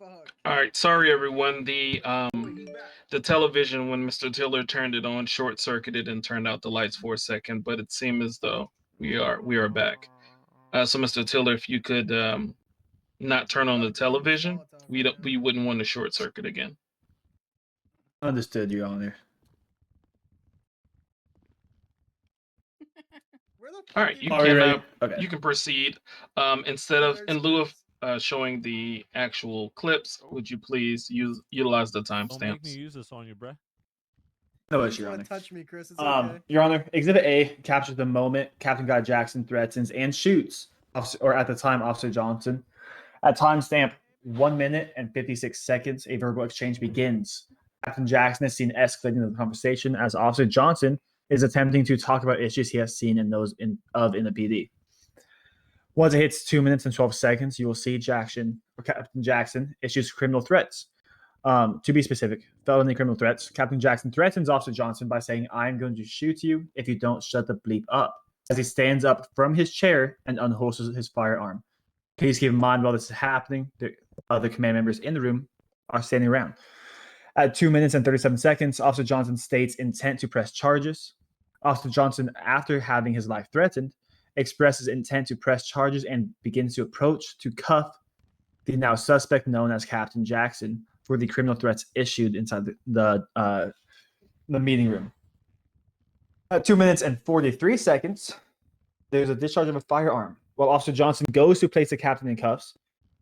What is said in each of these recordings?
All right, sorry everyone. The television when Mr. Tiller turned it on short circuited and turned out the lights for a second, but it seemed as though we are back. So Mr. Tiller, if you could not turn on the television, we wouldn't want to short circuit again. Understood, Your Honor. All right, you Are we can ready? Okay. you can proceed. Instead of in lieu of showing the actual clips, would you please utilize the Don't make me timestamps? use this on you, bruh. No You issue, just Your want Honor. to touch me, Chris. It's okay. Your Honor, Exhibit A captures the moment Captain Guy Jackson threatens and shoots, or at the time, Officer Johnson. At timestamp 1 minute and 56 seconds, a verbal exchange begins. Captain Jackson is seen escalating the conversation as Officer Johnson is attempting to talk about issues he has seen and knows in the PD. Once it hits 2 minutes and 12 seconds, you will see Captain Jackson issues criminal threats. To be specific, felony criminal threats. Captain Jackson threatens Officer Johnson by saying, "I'm going to shoot you if you don't shut the bleep up," as he stands up from his chair and unholsters his firearm. Please keep in mind while this is happening, the other command members in the room are standing around. At 2 minutes and 37 seconds, Officer Johnson states intent to press charges. Officer Johnson, after having his life threatened, expresses intent to press charges and begins to approach to cuff the now suspect known as Captain Jackson for the criminal threats issued inside the meeting room. At 2 minutes and 43 seconds, there's a discharge of a firearm. While Officer Johnson goes to place the captain in cuffs,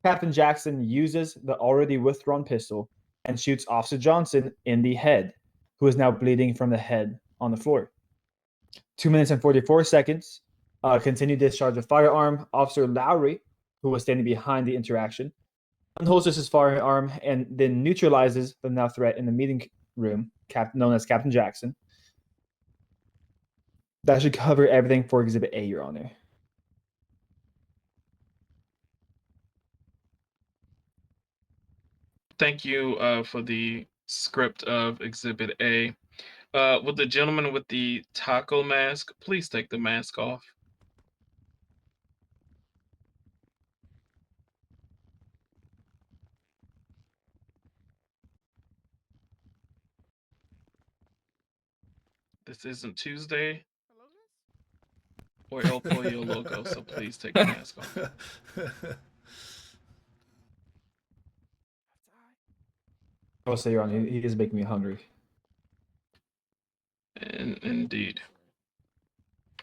Captain Jackson uses the already withdrawn pistol and shoots Officer Johnson in the head, who is now bleeding from the head on the floor. 2 minutes and 44 seconds, continued discharge of firearm. Officer Lowry, who was standing behind the interaction, unholsters his firearm and then neutralizes the now threat in the meeting room, known as Captain Jackson. That should cover everything for Exhibit A, Your Honor. Thank you for the script of Exhibit A. Would the gentleman with the taco mask please take the mask off? This isn't Tuesday or El Pollo Loco, so please take the mask off. I will say, Your Honor, he is making me hungry. Indeed.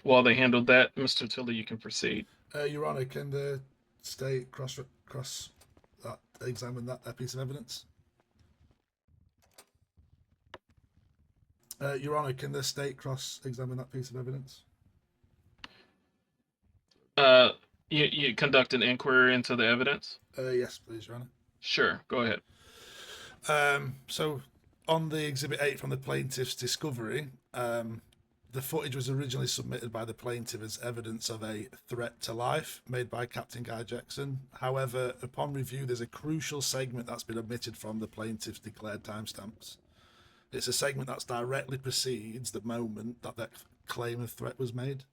While they handled that, Mr. Tiller, you can proceed. Your Honor, can the state cross that, examine that piece of evidence? Your Honor, can the state cross-examine that piece of evidence? You conduct an inquiry into the evidence? Yes, please, Your Honor. Sure, go ahead. So, on the Exhibit 8 from the plaintiff's discovery, the footage was originally submitted by the plaintiff as evidence of a threat to life made by Captain Guy Jackson. However, upon review, there's a crucial segment that's been omitted from the plaintiff's declared timestamps. It's a segment that directly precedes the moment that that claim of threat was made.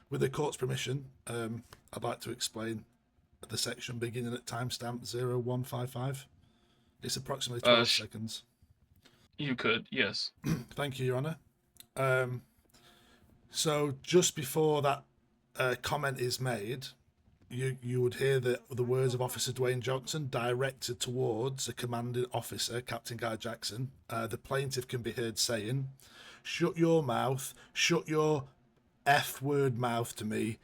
With the court's permission, I'd like to explain the section beginning at timestamp 0155. It's approximately 12 seconds. You could, yes. Thank you, Your Honor. So just before that comment is made, you would hear the words of Officer Dwayne Johnson directed towards the commanding officer, Captain Guy Jackson. The plaintiff can be heard saying, "Shut your mouth, shut your F-word mouth to me,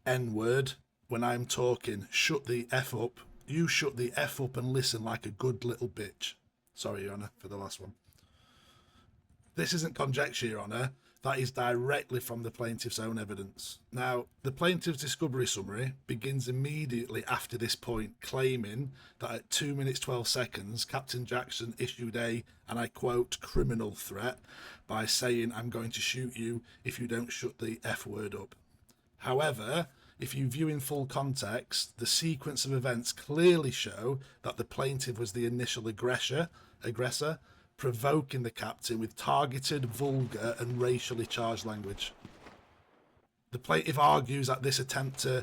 N-word, when I'm talking. Shut the F up. You shut the F up and listen like a good little bitch." Sorry, Your Honor, for the last one. This isn't conjecture, Your Honor. That is directly from the plaintiff's own evidence. Now, the plaintiff's discovery summary begins immediately after this point, claiming that at 2 minutes 12 seconds, Captain Jackson issued a, and I quote, criminal threat by saying, "I'm going to shoot you if you don't shut the F word up." However, if you view in full context, the sequence of events clearly show that the plaintiff was the initial aggressor, provoking the captain with targeted, vulgar and racially charged language. The plaintiff argues that this attempt to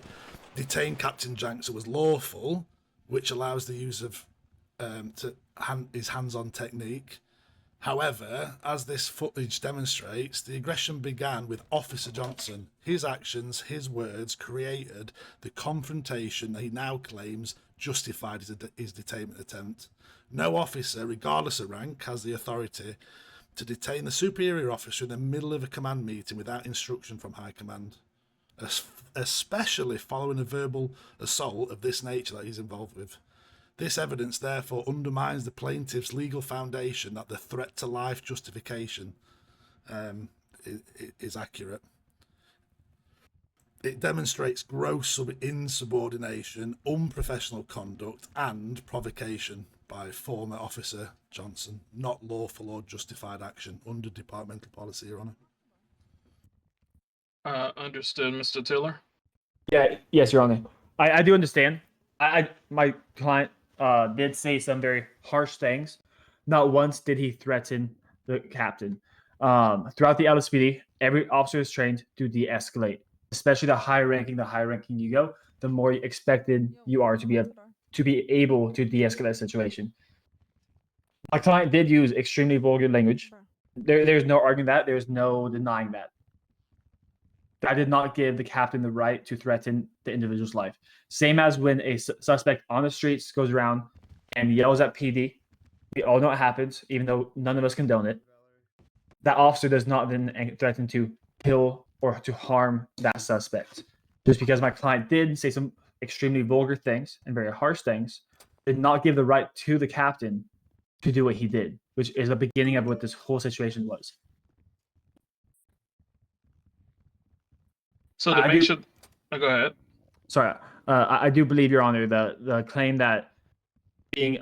detain Captain Jackson was lawful, which allows the use of his hands-on technique. However, as this footage demonstrates, the aggression began with Officer Johnson. His actions, his words created the confrontation that he now claims justified his detainment attempt. No officer, regardless of rank, has the authority to detain the superior officer in the middle of a command meeting without instruction from high command, especially following a verbal assault of this nature that he's involved with. This evidence therefore undermines the plaintiff's legal foundation that the threat to life justification is accurate. It demonstrates gross insubordination, unprofessional conduct, and provocation by former Officer Johnson, not lawful or justified action under departmental policy, Your Honour. Understood, Mr. Tiller. Yes, Your Honor. I do understand. My client did say some very harsh things. Not once did he threaten the captain. Throughout the LSPD, every officer is trained to de-escalate. Especially the higher ranking you go, the more expected you are to be able to de-escalate a situation. My client did use extremely vulgar language. There's no arguing that. There's no denying that. That did not give the captain the right to threaten the individual's life. Same as when a suspect on the streets goes around and yells at PD. We all know what happens, even though none of us condone it. That officer does not then threaten to kill or to harm that suspect. Just because my client did say some extremely vulgar things and very harsh things, did not give the right to the captain to do what he did, which is the beginning of what this whole situation was. So to make sure, go ahead. Sorry, I do believe, Your Honor, the claim that being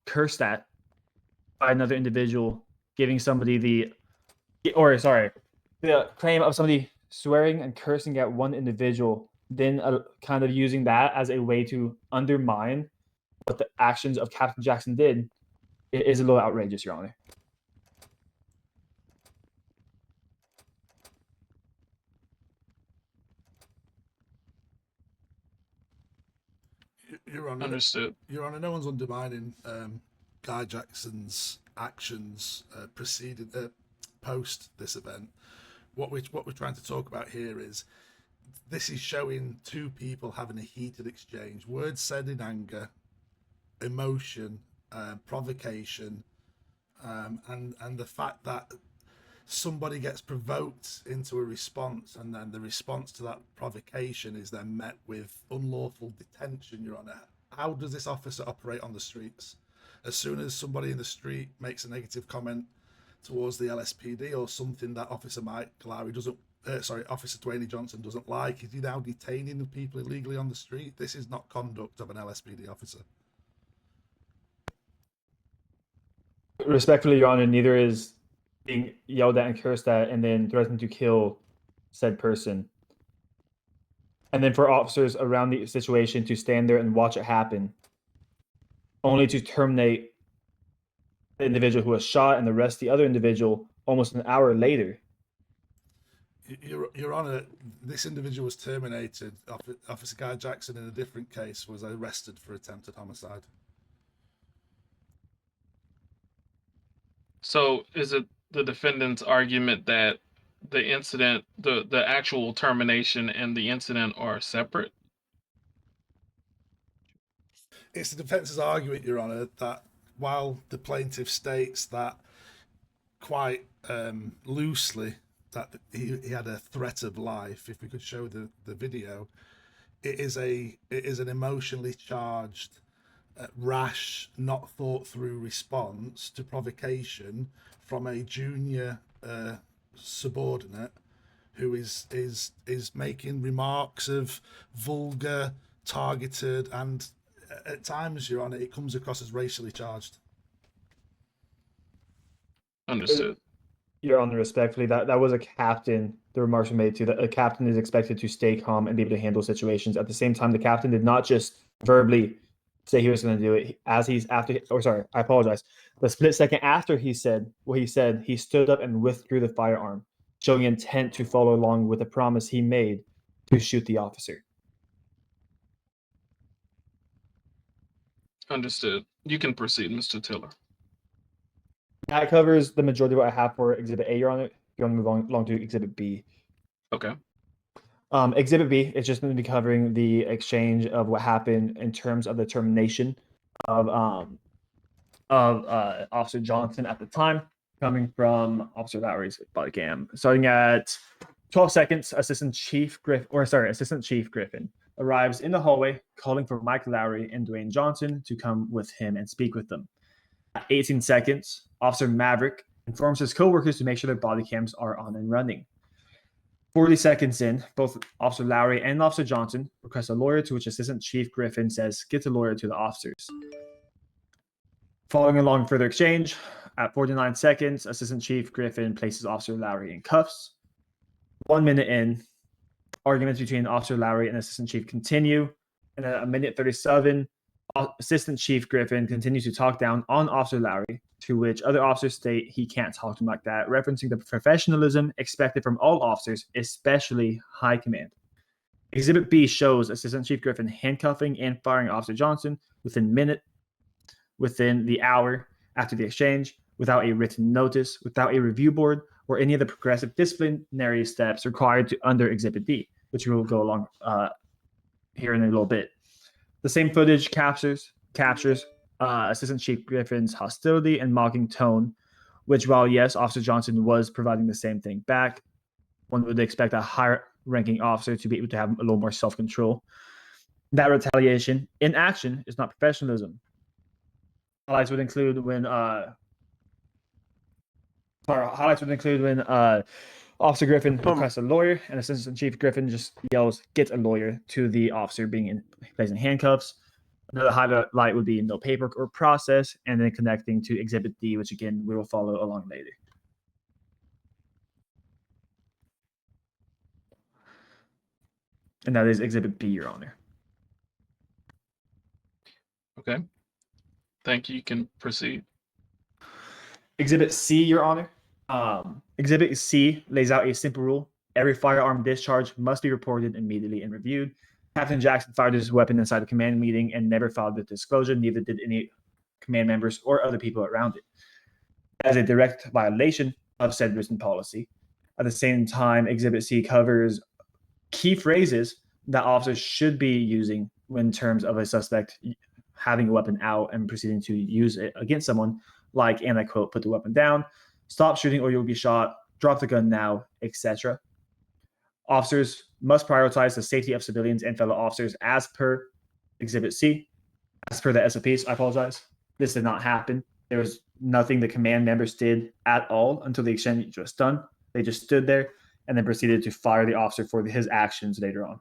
cursed at by another individual, giving somebody the claim of somebody swearing and cursing at one individual, then kind of using that as a way to undermine what the actions of Captain Jackson did, is a little outrageous, Your Honor. Your Honour, Understood. Your Honour, no one's undermining Guy Jackson's actions post this event. What we're trying to talk about here is this is showing two people having a heated exchange, words said in anger, emotion, provocation, and the fact that somebody gets provoked into a response, and then the response to that provocation is then met with unlawful detention, Your Honour. How does this officer operate on the streets? As soon as somebody in the street makes a negative comment towards the LSPD or something that Officer Mike Lowry Officer Dwayne Johnson doesn't like, is he now detaining the people illegally on the street? This is not conduct of an LSPD officer. Respectfully, Your Honor, neither is being yelled at and cursed at and then threatened to kill said person. And then for officers around the situation to stand there and watch it happen, only to terminate the individual who was shot and arrest the other individual almost an hour later. Your Honour, this individual was terminated. Officer Guy Jackson, in a different case, was arrested for attempted homicide. So is it the defendant's argument that the incident, the actual termination and the incident are separate? It's the defence's argument, Your Honour, that while the plaintiff states that quite loosely that he had a threat of life, if we could show the video, it is an emotionally charged, rash, not thought through response to provocation from a junior subordinate who is making remarks of vulgar, targeted, and at times, Your Honour, it comes across as racially charged. Understood. Your Honor, respectfully, that was a captain. The remarks were made to that a captain is expected to stay calm and be able to handle situations. At the same time, the captain did not just verbally say he was going to do it. I apologize. The split second after he said what he said, he stood up and withdrew the firearm, showing intent to follow along with the promise he made to shoot the officer. Understood. You can proceed, Mr. Tiller. That covers the majority of what I have for Exhibit A, Your Honor. You want to move along to Exhibit B. Okay. Exhibit B is just going to be covering the exchange of what happened in terms of the termination of Officer Johnson at the time, coming from Officer Lowry's body cam. Starting at 12 seconds, Assistant Chief Griffin arrives in the hallway, calling for Mike Lowry and Dwayne Johnson to come with him and speak with them. At 18 seconds, Officer Maverick informs his coworkers to make sure their body cams are on and running. 40 seconds in, both Officer Lowry and Officer Johnson request a lawyer, to which Assistant Chief Griffin says, "Get the lawyer to the officers." Following along further exchange, at 49 seconds, Assistant Chief Griffin places Officer Lowry in cuffs. 1 minute in, arguments between Officer Lowry and Assistant Chief continue. And at a minute 37, Assistant Chief Griffin continues to talk down on Officer Lowry, to which other officers state he can't talk to him like that, referencing the professionalism expected from all officers, especially high command. Exhibit B shows Assistant Chief Griffin handcuffing and firing Officer Johnson within the hour after the exchange, without a written notice, without a review board, or any of the progressive disciplinary steps required under Exhibit D, which we will go along here in a little bit. The same footage captures Assistant Chief Griffin's hostility and mocking tone, which, while yes, Officer Johnson was providing the same thing back, one would expect a higher ranking officer to be able to have a little more self-control. That retaliation in action is not professionalism. Highlights would include when Officer Griffin requests a lawyer, and Assistant Chief Griffin just yells, "Get a lawyer," to the officer being placed in handcuffs. Another highlight would be no paperwork or process, and then connecting to Exhibit D, which again we will follow along later. And that is Exhibit B, Your Honor. Okay. Thank you. You can proceed. Exhibit C, Your Honor. Exhibit C lays out a simple rule. Every firearm discharge must be reported immediately and reviewed. Captain Jackson fired his weapon inside the command meeting and never filed the disclosure. Neither did any command members or other people around it. As a direct violation of said written policy. At the same time, Exhibit C covers key phrases that officers should be using in terms of a suspect having a weapon out and proceeding to use it against someone, like, and I quote, "Put the weapon down, stop shooting or you'll be shot, drop the gun now," etc. Officers must prioritize the safety of civilians and fellow officers as per Exhibit C. As per the SOPs, I apologize. This did not happen. There was nothing the command members did at all until the exchange was done. They just stood there and then proceeded to fire the officer for his actions later on.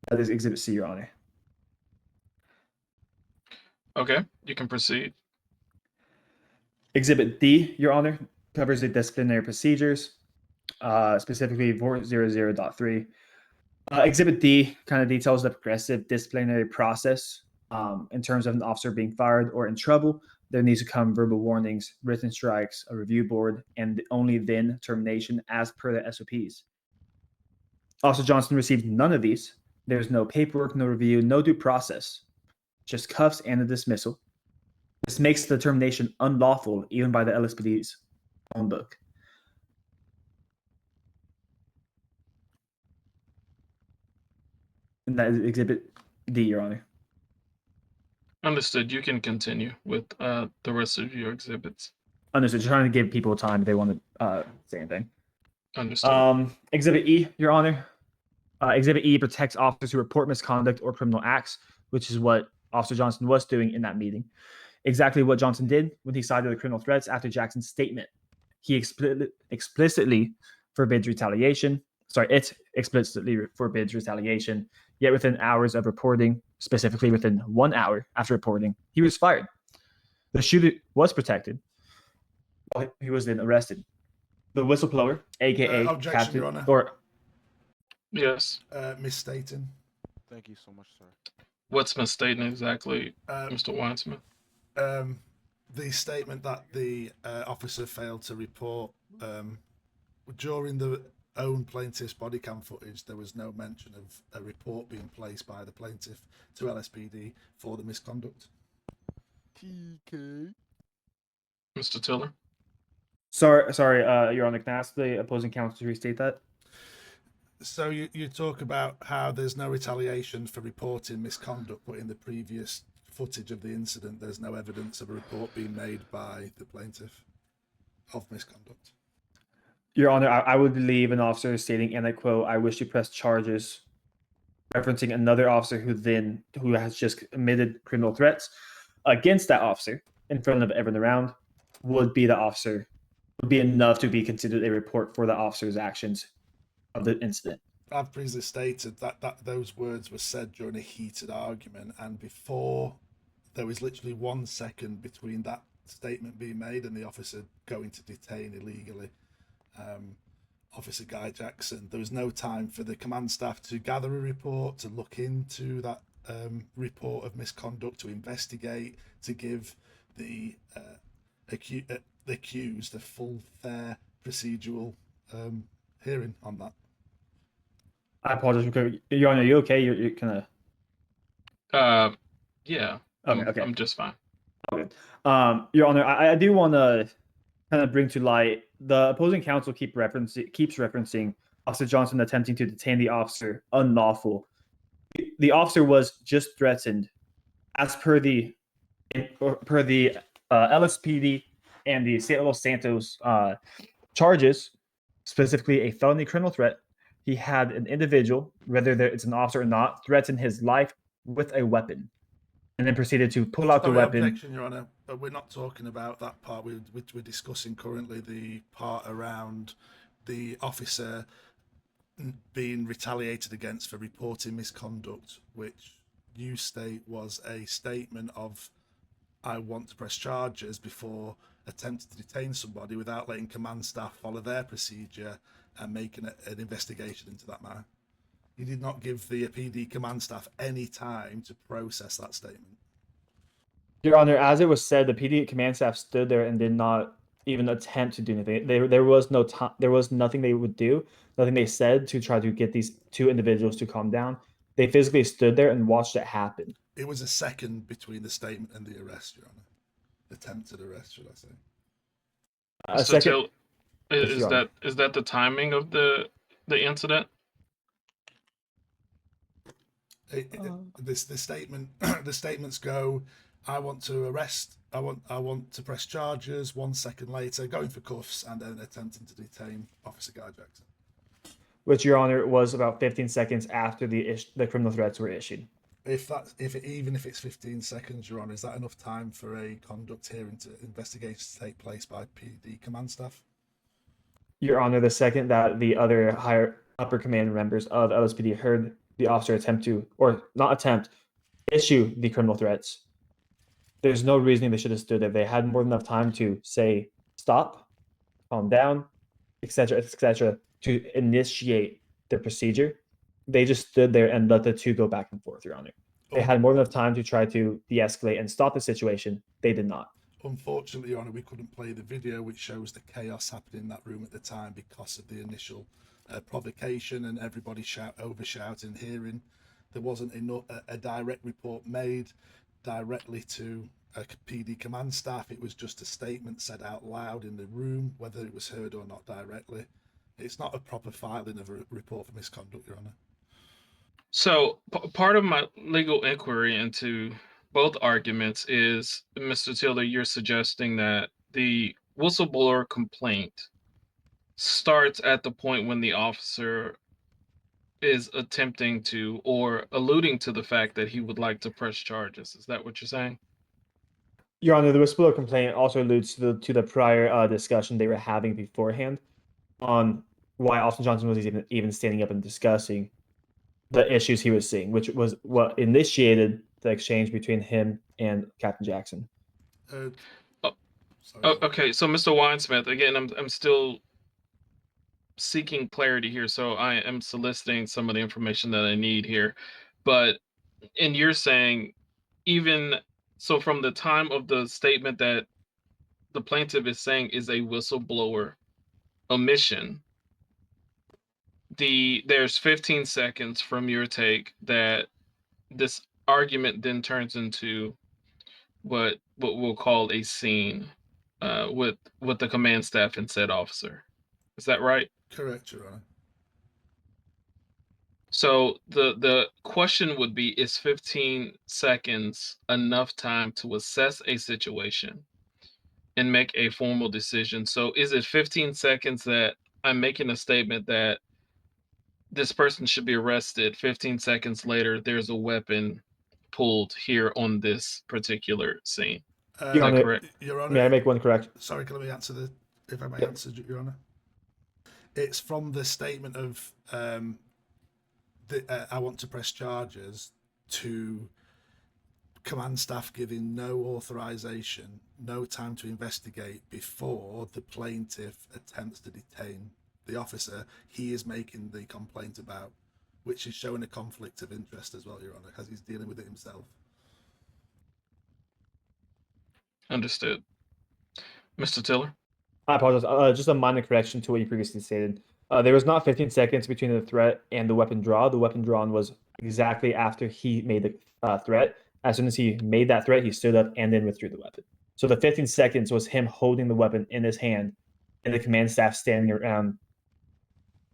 That is Exhibit C, Your Honor. Okay. You can proceed. Exhibit D, Your Honor, covers the disciplinary procedures, specifically 400.3. Exhibit D kind of details the progressive disciplinary process. In terms of an officer being fired or in trouble, there needs to come verbal warnings, written strikes, a review board, and only then termination as per the SOPs. Officer Johnson received none of these. There's no paperwork, no review, no due process, just cuffs and a dismissal. This makes the termination unlawful even by the LSPD's own book. And that is Exhibit D, Your Honor. Understood. You can continue with the rest of your exhibits. Understood. Just trying to give people time if they want to say anything. Understood. Exhibit E, Your Honor. Exhibit E protects officers who report misconduct or criminal acts, which is what Officer Johnson was doing in that meeting. Exactly what Johnson did when he cited the criminal threats after Jackson's statement. He explicitly forbids retaliation. It explicitly forbids retaliation. Yet within hours of reporting, specifically within 1 hour after reporting, he was fired. The shooter was protected while he was then arrested. The whistleblower, aka Objection, Captain, Your Honor. or Yes. Misstating. Thank you so much, sir. What's misstating exactly, Mr. Weinsmith? The statement that the officer failed to report during the own plaintiff's body cam footage, there was no mention of a report being placed by the plaintiff to LSPD for the misconduct. TK. Mr. Tiller. Sorry, Your Honor, can I ask the opposing counsel to restate that? So you talk about how there's no retaliation for reporting misconduct, but in the previous footage of the incident, there's no evidence of a report being made by the plaintiff of misconduct. Your Honor, I would believe an officer stating, and I quote, "I wish to press charges," referencing another officer who has just committed criminal threats against that officer in front of everyone around, would be enough to be considered a report for the officer's actions of the incident. I've previously stated that those words were said during a heated argument, and before there was literally 1 second between that statement being made and the officer going to detain illegally Officer Guy Jackson. There was no time for the command staff to gather a report, to look into that report of misconduct, to investigate, to give the accused a full, fair, procedural hearing on that. I apologize. Your Honor, are you okay? You're kind of. Yeah. Okay. I'm just fine. Okay. Your Honor, I do want to kind of bring to light the opposing counsel keeps referencing Officer Johnson attempting to detain the officer unlawful. The officer was just threatened, as per the LSPD and the state of Los Santos charges, specifically a felony criminal threat. He had an individual, whether it's an officer or not, threaten his life with a weapon, and then proceeded to pull out the weapon. Objection, Your Honor, but we're not talking about that part. We're discussing currently the part around the officer being retaliated against for reporting misconduct, which you state was a statement of, "I want to press charges," before attempting to detain somebody without letting command staff follow their procedure and making an investigation into that matter. You did not give the PD command staff any time to process that statement. Your Honor, as it was said, the PD command staff stood there and did not even attempt to do anything. There was no time. There was nothing they would do, nothing they said to try to get these two individuals to calm down. They physically stood there and watched it happen. It was a second between the statement and the arrest, Your Honor. Attempted arrest, should I say? A second. Is that the timing of the incident? The statement, the statements go, "I want to arrest. I want to press charges." 1 second later, going for cuffs and then attempting to detain Officer Guy Jackson. Which, Your Honor, was about 15 seconds after the criminal threats were issued. Even if it's 15 seconds, Your Honor, is that enough time for a conduct hearing to investigation to take place by PD command staff? Your Honor, the second that the other upper command members of LSPD heard the officer issue the criminal threats, there's no reasoning they should have stood there. They had more than enough time to say stop, calm down, etc., to initiate the procedure. They just stood there and let the two go back and forth, Your Honor. They had more than enough time to try to de-escalate and stop the situation. They did not. Unfortunately, Your Honor, we couldn't play the video which shows the chaos happening in that room at the time because of the initial provocation and everybody over-shouting, hearing. There wasn't a direct report made directly to a PD command staff. It was just a statement said out loud in the room, whether it was heard or not directly. It's not a proper filing of a report for misconduct, Your Honor. So part of my legal inquiry into both arguments is, Mr. Tiller, you're suggesting that the whistleblower complaint starts at the point when the officer is attempting to or alluding to the fact that he would like to press charges. Is that what you're saying? Your Honor, the whistleblower complaint also alludes to the prior discussion they were having beforehand on why Officer Johnson was even standing up and discussing the issues he was seeing, which was what initiated the exchange between him and Captain Jackson. Okay, so Mr. Winesmith, again, I'm still seeking clarity here, so I am soliciting some of the information that I need here. But you're saying, even so, from the time of the statement that the plaintiff is saying is a whistleblower omission, there's 15 seconds from your take that this argument then turns into what we'll call a scene with the command staff and said officer. Is that right? Correct, Your Honor. So the question would be, is 15 seconds enough time to assess a situation and make a formal decision? So is it 15 seconds that I'm making a statement that this person should be arrested, 15 seconds later there's a weapon pulled here on this particular scene? Is Your that Honor, correct? Your Honor, may I make one correction? sorry, can I answer if I may Yep. answer, Your Honor? It's from the statement of I want to press charges to command staff giving no authorization, no time to investigate before the plaintiff attempts to detain the officer he is making the complaint about, which is showing a conflict of interest as well, Your Honor, because he's dealing with it himself. Understood. Mr. Tiller? I apologize. Just a minor correction to what you previously stated. There was not 15 seconds between the threat and the weapon draw. The weapon drawn was exactly after he made the threat. As soon as he made that threat, he stood up and then withdrew the weapon. So the 15 seconds was him holding the weapon in his hand and the command staff standing around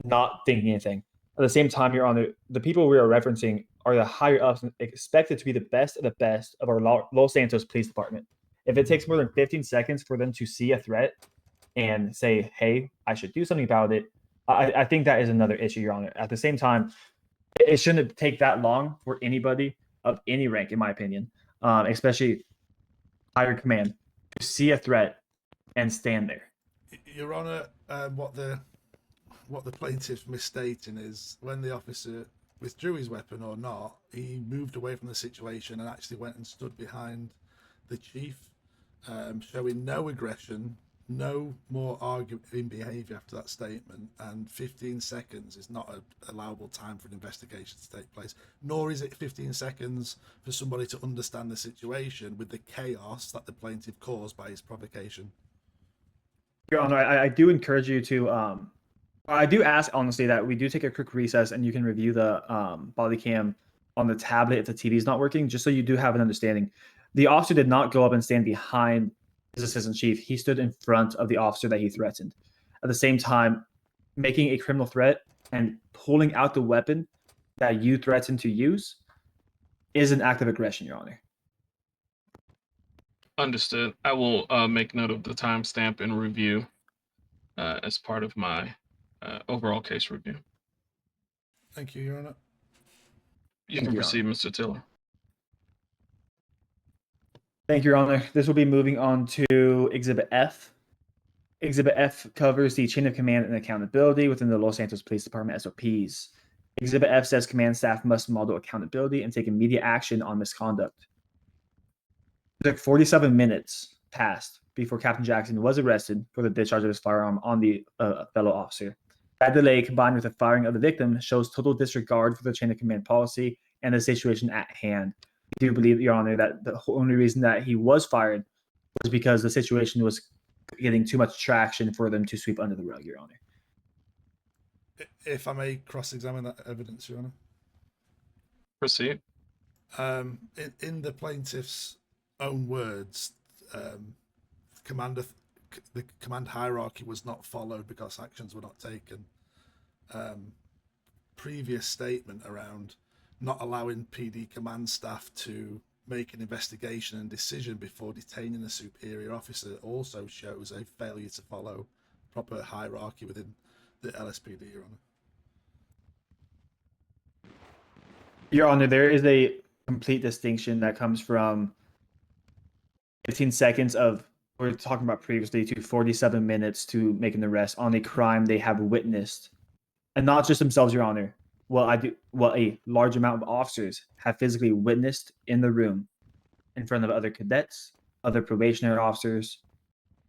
not thinking anything. At the same time, Your Honor, the people we are referencing are the higher ups and expected to be the best of the best of our Los Santos Police Department. If it takes more than 15 seconds for them to see a threat and say, hey, I should do something about it, I think that is another issue, Your Honor. At the same time, it shouldn't take that long for anybody of any rank, in my opinion, especially higher command, to see a threat and stand there. Your Honor, what the plaintiff's misstating is when the officer withdrew his weapon or not, he moved away from the situation and actually went and stood behind the chief, showing no aggression, no more arguing behaviour after that statement, and 15 seconds is not an allowable time for an investigation to take place, nor is it 15 seconds for somebody to understand the situation with the chaos that the plaintiff caused by his provocation. Your Honor, I do encourage you to I do ask honestly that we do take a quick recess and you can review the body cam on the tablet if the TV is not working, just so you do have an understanding. The officer did not go up and stand behind his assistant chief. He stood in front of the officer that he threatened. At the same time, making a criminal threat and pulling out the weapon that you threatened to use is an act of aggression, Your Honor. Understood. I will make note of the timestamp and review as part of my overall case review. Thank you, Your Honor. You can proceed, Mr. Tiller. Thank you, Your Honor. This will be moving on to Exhibit F. Exhibit F covers the chain of command and accountability within the Los Santos Police Department SOPs. Exhibit F says command staff must model accountability and take immediate action on misconduct. It took 47 minutes passed before Captain Jackson was arrested for the discharge of his firearm on the fellow officer. That delay, combined with the firing of the victim, shows total disregard for the chain of command policy and the situation at hand. I do believe, Your Honor, that the only reason that he was fired was because the situation was getting too much traction for them to sweep under the rug, Your Honor. If I may cross-examine that evidence, Your Honor. Proceed. In the plaintiff's own words, the command hierarchy was not followed because actions were not taken. Previous statement around not allowing PD command staff to make an investigation and decision before detaining a superior officer also shows a failure to follow proper hierarchy within the LSPD, Your Honor. Your Honor, there is a complete distinction that comes from 15 seconds of we were talking about previously to 47 minutes to make an arrest on a crime they have witnessed, and not just themselves, Your Honor. Well, a large amount of officers have physically witnessed in the room, in front of other cadets, other probationary officers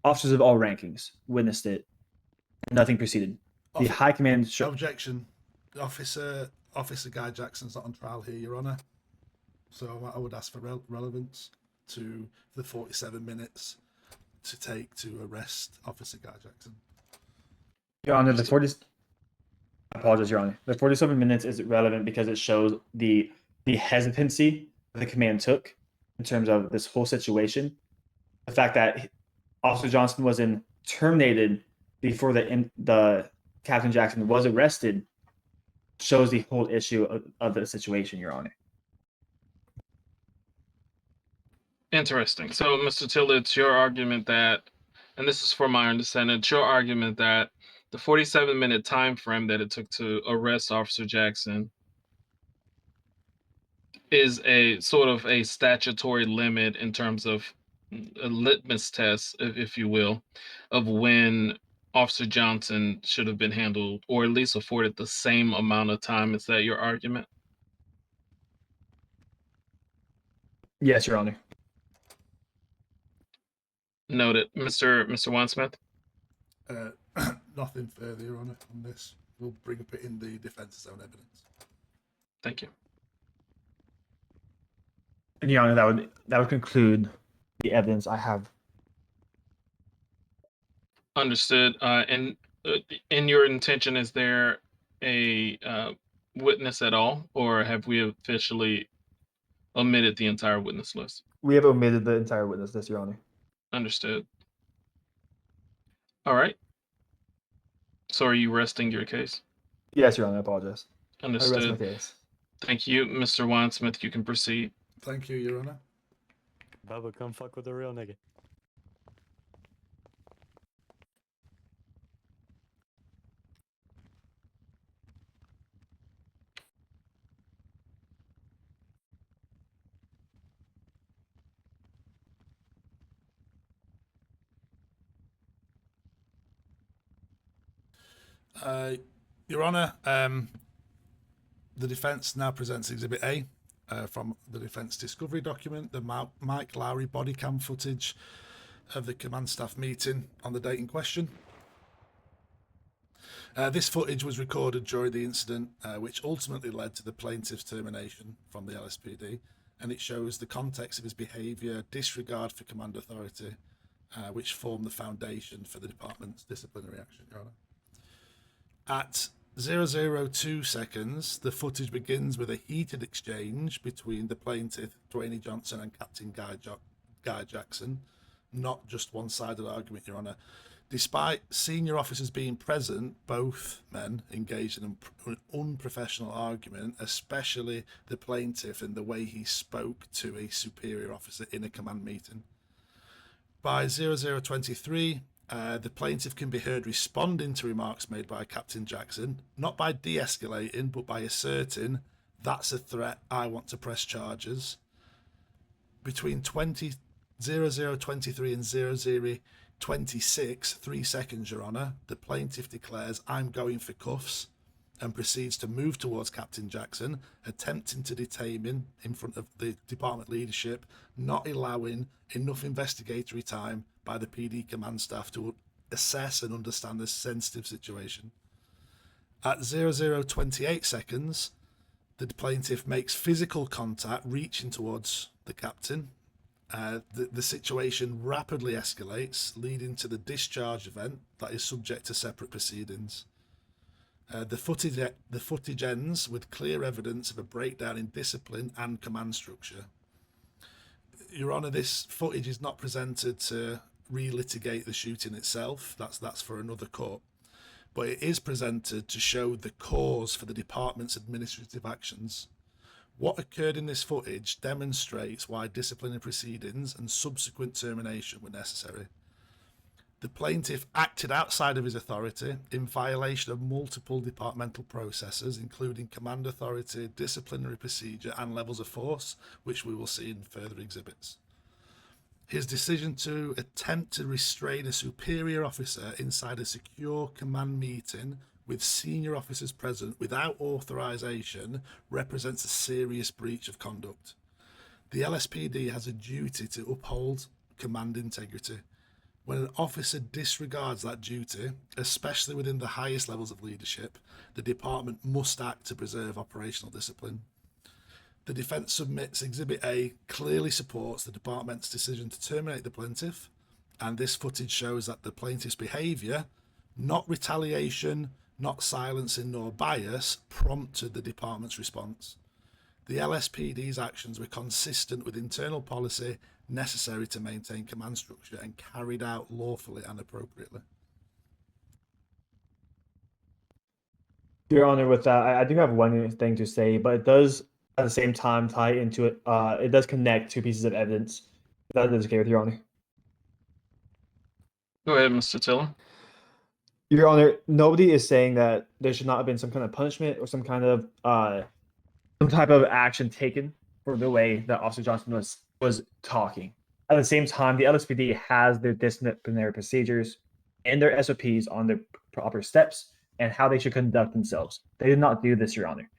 of all rankings, witnessed it, and nothing proceeded. The high command objection. Officer Guy Jackson's not on trial here, Your Honor. So I would ask for relevance to the 47 minutes to take to arrest Officer Guy Jackson. Your Honor, the I apologize, Your Honor. The 47 minutes is relevant because it shows the hesitancy the command took in terms of this whole situation. The fact that Officer Johnson was terminated before the Captain Jackson was arrested shows the whole issue of the situation, Your Honor. Interesting. So, Mr. Tiller, it's your argument that, and this is from my understanding, it's your argument that the 47-minute time frame that it took to arrest Officer Jackson is a sort of a statutory limit in terms of a litmus test, if you will, of when Officer Johnson should have been handled or at least afforded the same amount of time. Is that your argument? Yes, Your Honor. Noted. Mr. Wansmith? Nothing further, Your Honour, on this. We'll bring up it in the defence's own evidence. Thank you. And Your Honor, that would conclude the evidence I have. Understood. And in your intention, is there a witness at all, or have we officially omitted the entire witness list? We have omitted the entire witness list, Your Honor. Understood. All right. So are you resting your case? Yes, Your Honor, I apologize. Understood. I rest my case. Thank you, Mr. Wansmith. You can proceed. Thank you, Your Honour. Bubba, come fuck with a real nigga. Your Honour, the defence now presents Exhibit A from the defence discovery document, the Mike Lowry body cam footage of the command staff meeting on the date in question. This footage was recorded during the incident, which ultimately led to the plaintiff's termination from the LSPD, and it shows the context of his behaviour, disregard for command authority, which formed the foundation for the department's disciplinary action, Your Honour. At 002 seconds, the footage begins with a heated exchange between the plaintiff, Dwayne Johnson, and Captain Guy Jackson. Not just one-sided argument, Your Honour. Despite senior officers being present, both men engaged in an unprofessional argument, especially the plaintiff in the way he spoke to a superior officer in a command meeting. By 0023, the plaintiff can be heard responding to remarks made by Captain Jackson, not by de-escalating, but by asserting, "That's a threat, I want to press charges." Between 0023 and 0026, 3 seconds, Your Honour, the plaintiff declares, "I'm going for cuffs," and proceeds to move towards Captain Jackson, attempting to detain him in front of the department leadership, not allowing enough investigatory time by the PD command staff to assess and understand this sensitive situation. At 0028 seconds, the plaintiff makes physical contact, reaching towards the captain. The situation rapidly escalates, leading to the discharge event that is subject to separate proceedings. The footage ends with clear evidence of a breakdown in discipline and command structure. Your Honour, this footage is not presented to relitigate the shooting itself. That's for another court. But it is presented to show the cause for the department's administrative actions. What occurred in this footage demonstrates why disciplinary proceedings and subsequent termination were necessary. The plaintiff acted outside of his authority in violation of multiple departmental processes, including command authority, disciplinary procedure, and levels of force, which we will see in further exhibits. His decision to attempt to restrain a superior officer inside a secure command meeting with senior officers present without authorization represents a serious breach of conduct. The LSPD has a duty to uphold command integrity. When an officer disregards that duty, especially within the highest levels of leadership, the department must act to preserve operational discipline. The defence submits Exhibit A clearly supports the department's decision to terminate the plaintiff, and this footage shows that the plaintiff's behaviour, not retaliation, not silencing nor bias, prompted the department's response. The LSPD's actions were consistent with internal policy necessary to maintain command structure and carried out lawfully and appropriately. Your Honor, with that, I do have one thing to say, but it does at the same time tie into it. It does connect two pieces of evidence. If that is okay with Your Honor. Go ahead, Mr. Tiller. Your Honor, nobody is saying that there should not have been some kind of punishment or some kind of some type of action taken for the way that Officer Johnson was talking. At the same time, the LSPD has their disciplinary procedures and their SOPs on their proper steps and how they should conduct themselves. They did not do this, Your Honor.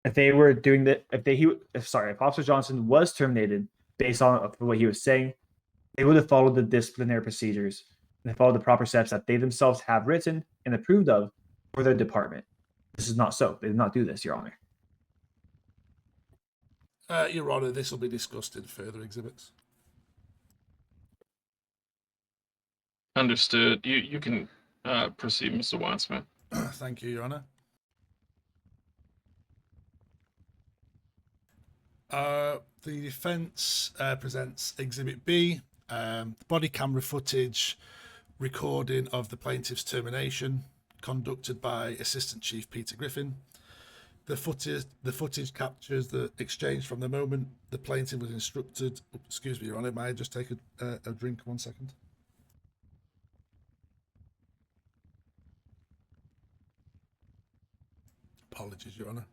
If they were doing that, if Officer Johnson was terminated based on what he was saying, they would have followed the disciplinary procedures and followed the proper steps that they themselves have written and approved of for their department. This is not so. They did not do this, Your Honor. Your Honor, this will be discussed in further exhibits. Understood. You can proceed, Mr. Wadsmith. Thank you, Your Honor. The defence presents Exhibit B, body camera footage recording of the plaintiff's termination conducted by Assistant Chief Peter Griffin. The footage captures the exchange from the moment the plaintiff was instructed. Excuse me, Your Honor, may I just take a drink 1 second? Apologies, Your Honor.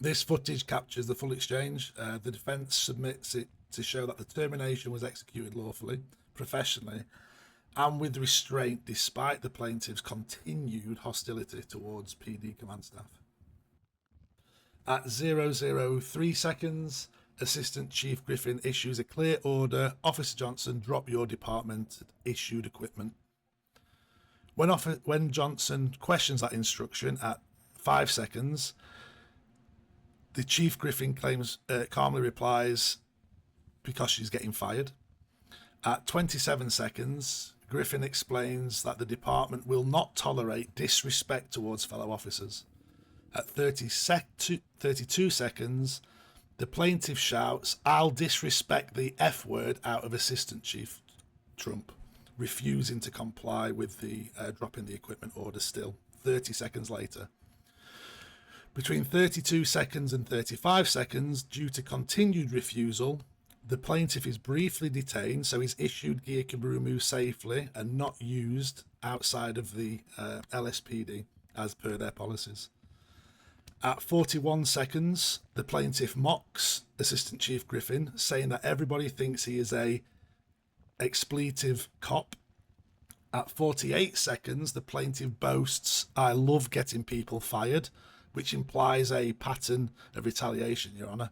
This footage captures the full exchange. The defence submits it to show that the termination was executed lawfully, professionally, and with restraint despite the plaintiff's continued hostility towards PD command staff. At 003 seconds, Assistant Chief Griffin issues a clear order: Officer Johnson, drop your department issued equipment. When Johnson questions that instruction at 5 seconds, the Chief Griffin calmly replies, because she's getting fired. At 27 seconds, Griffin explains that the department will not tolerate disrespect towards fellow officers. At 32 seconds, the plaintiff shouts, "I'll disrespect the F word" out of Assistant Chief Trump, refusing to comply with the dropping the equipment order still. 30 seconds later. Between 32 seconds and 35 seconds, due to continued refusal, the plaintiff is briefly detained, so his issued gear can be removed safely and not used outside of the LSPD as per their policies. At 41 seconds, the plaintiff mocks Assistant Chief Griffin, saying that everybody thinks he is a expletive cop. At 48 seconds, the plaintiff boasts, "I love getting people fired," which implies a pattern of retaliation, Your Honour.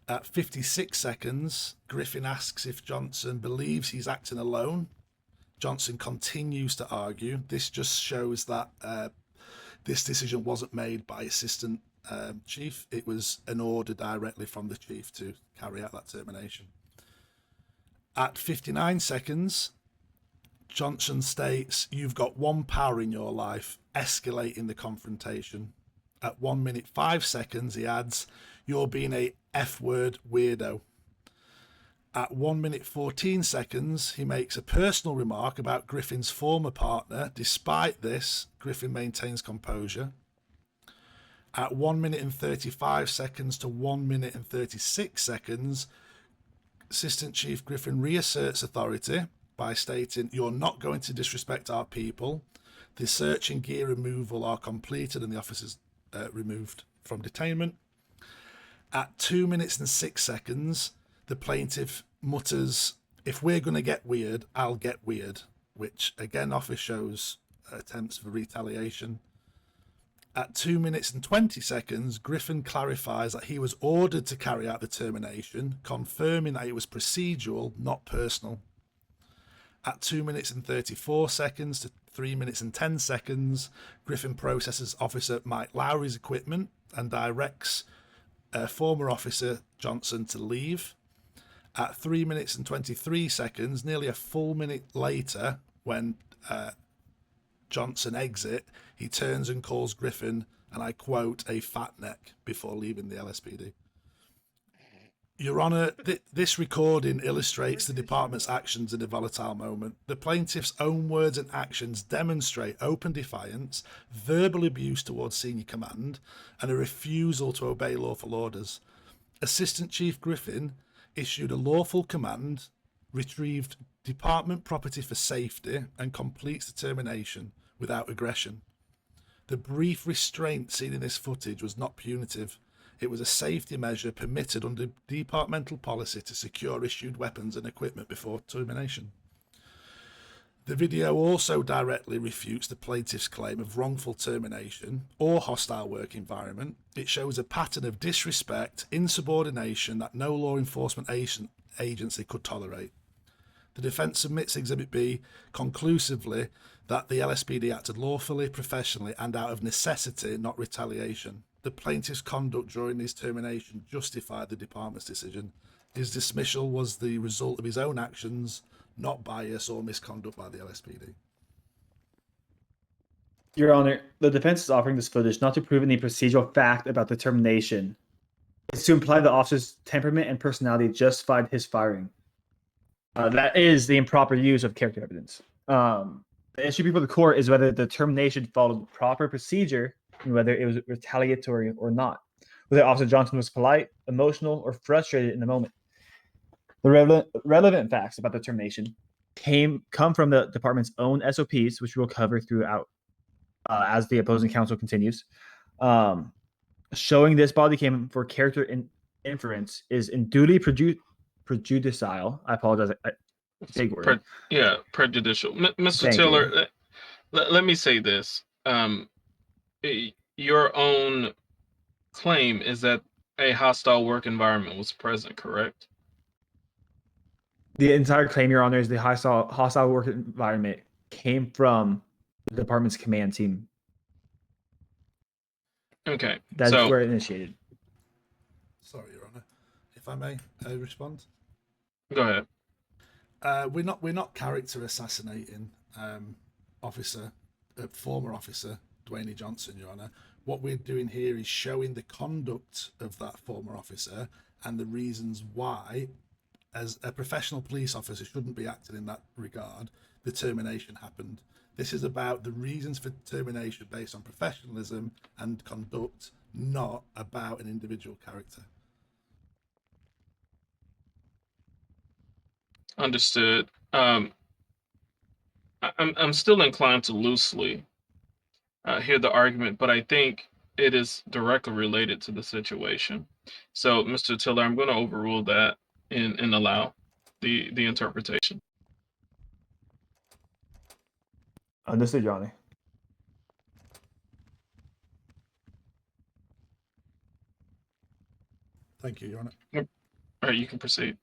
At 56 seconds, Griffin asks if Johnson believes he's acting alone. Johnson continues to argue. This just shows that this decision wasn't made by Assistant Chief. It was an order directly from the Chief to carry out that termination. At 59 seconds, Johnson states, "You've got one power in your life," escalating the confrontation. At 1 minute 5 seconds, he adds, "You're being a F-word weirdo." At 1 minute 14 seconds, he makes a personal remark about Griffin's former partner. Despite this, Griffin maintains composure. At 1 minute and 35 seconds to 1 minute and 36 seconds, Assistant Chief Griffin reasserts authority by stating, "You're not going to disrespect our people. The search and gear removal are completed and the officers removed from detainment." At 2 minutes and 6 seconds, the plaintiff mutters, "If we're going to get weird, I'll get weird," which again often shows attempts for retaliation. At 2 minutes and 20 seconds, Griffin clarifies that he was ordered to carry out the termination, confirming that it was procedural, not personal. At 2 minutes and 34 seconds to 3 minutes and 10 seconds, Griffin processes Officer Mike Lowry's equipment and directs former Officer Johnson to leave. At 3 minutes and 23 seconds, nearly a full minute later, when Johnson exit, he turns and calls Griffin, and I quote, a fat neck before leaving the LSPD. Your Honour, this recording illustrates the department's actions in a volatile moment. The plaintiff's own words and actions demonstrate open defiance, verbal abuse towards senior command, and a refusal to obey lawful orders. Assistant Chief Griffin issued a lawful command, retrieved department property for safety, and completes the termination without aggression. The brief restraint seen in this footage was not punitive. It was a safety measure permitted under departmental policy to secure issued weapons and equipment before termination. The video also directly refutes the plaintiff's claim of wrongful termination or hostile work environment. It shows a pattern of disrespect, insubordination that no law enforcement agency could tolerate. The defence submits Exhibit B conclusively that the LSPD acted lawfully, professionally, and out of necessity, not retaliation. The plaintiff's conduct during his termination justified the department's decision. His dismissal was the result of his own actions, not bias or misconduct by the LSPD. Your Honor, the defense is offering this footage not to prove any procedural fact about the termination. It's to imply the officer's temperament and personality justified his firing. That is the improper use of character evidence. The issue before the court is whether the termination followed proper procedure and whether it was retaliatory or not. Whether Officer Johnson was polite, emotional, or frustrated in the moment. The relevant facts about the termination come from the department's own SOPs, which we'll cover throughout as the opposing counsel continues. Showing this body cam for character inference is unduly prejudicial. I apologize. Big word. Prejudicial. Mr. Thank Tiller, let me say this. Your own claim is that a hostile work environment was present, correct? The entire claim, Your Honor, is the hostile work environment came from the department's command team. Okay. That's where it initiated. Sorry, Your Honour. If I may respond. Go ahead. We're not character assassinating former officer Dwayne Johnson, Your Honour. What we're doing here is showing the conduct of that former officer and the reasons why, as a professional police officer shouldn't be acting in that regard, the termination happened. This is about the reasons for termination based on professionalism and conduct, not about an individual character. Understood. I'm still inclined to loosely hear the argument, but I think it is directly related to the situation. So, Mr. Tiller, I'm going to overrule that and allow the interpretation. Understood, Your Honor. Thank you, Your Honour. All right, you can proceed.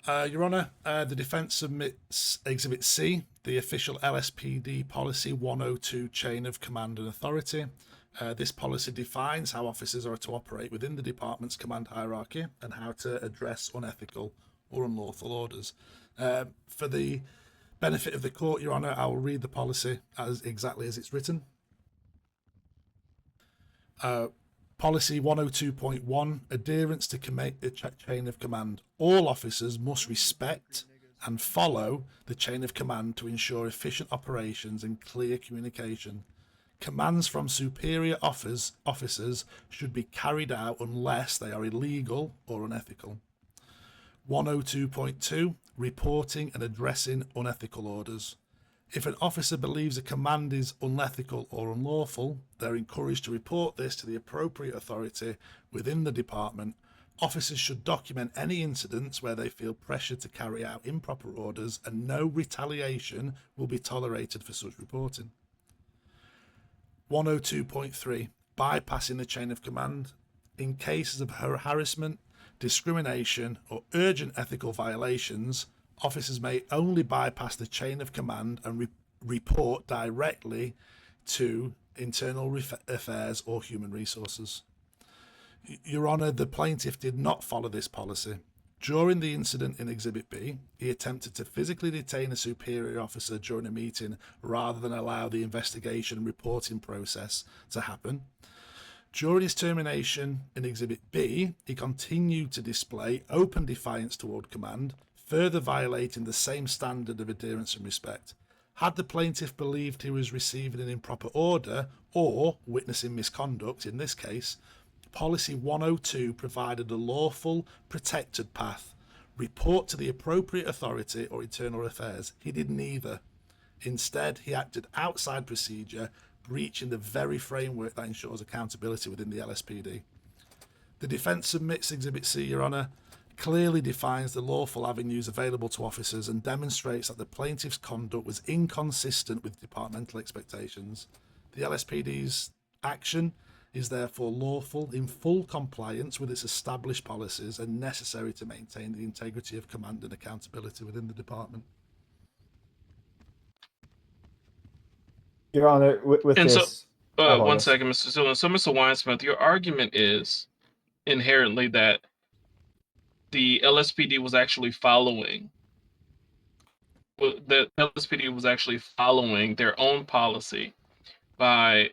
Your Honour, the defence submits Exhibit C, the official LSPD Policy 102 Chain of Command and Authority. This policy defines how officers are to operate within the department's command hierarchy and how to address unethical or unlawful orders. For the benefit of the court, Your Honour, I will read the policy exactly as it's written. Policy 102.1, adherence to chain of command. All officers must respect and follow the chain of command to ensure efficient operations and clear communication. Commands from superior officers should be carried out unless they are illegal or unethical. 102.2, reporting and addressing unethical orders. If an officer believes a command is unethical or unlawful, they're encouraged to report this to the appropriate authority within the department. Officers should document any incidents where they feel pressured to carry out improper orders, and no retaliation will be tolerated for such reporting. 102.3, bypassing the chain of command. In cases of harassment, discrimination, or urgent ethical violations, officers may only bypass the chain of command and report directly to internal affairs or human resources. Your Honour, the plaintiff did not follow this policy. During the incident in Exhibit B, he attempted to physically detain a superior officer during a meeting rather than allow the investigation and reporting process to happen. During his termination in Exhibit B, he continued to display open defiance toward command, further violating the same standard of adherence and respect. Had the plaintiff believed he was receiving an improper order or witnessing misconduct in this case, Policy 102 provided a lawful, protected path. Report to the appropriate authority or internal affairs. He did neither. Instead, he acted outside procedure, breaching the very framework that ensures accountability within the LSPD. The defence submits Exhibit C, Your Honour, clearly defines the lawful avenues available to officers and demonstrates that the plaintiff's conduct was inconsistent with departmental expectations. The LSPD's action is therefore lawful, in full compliance with its established policies and necessary to maintain the integrity of command and accountability within the department. Your Honor, with And so, this, one second, Mr. Zillin. So, Mr. Weinsmith, your argument is inherently that the LSPD was actually following their own policy by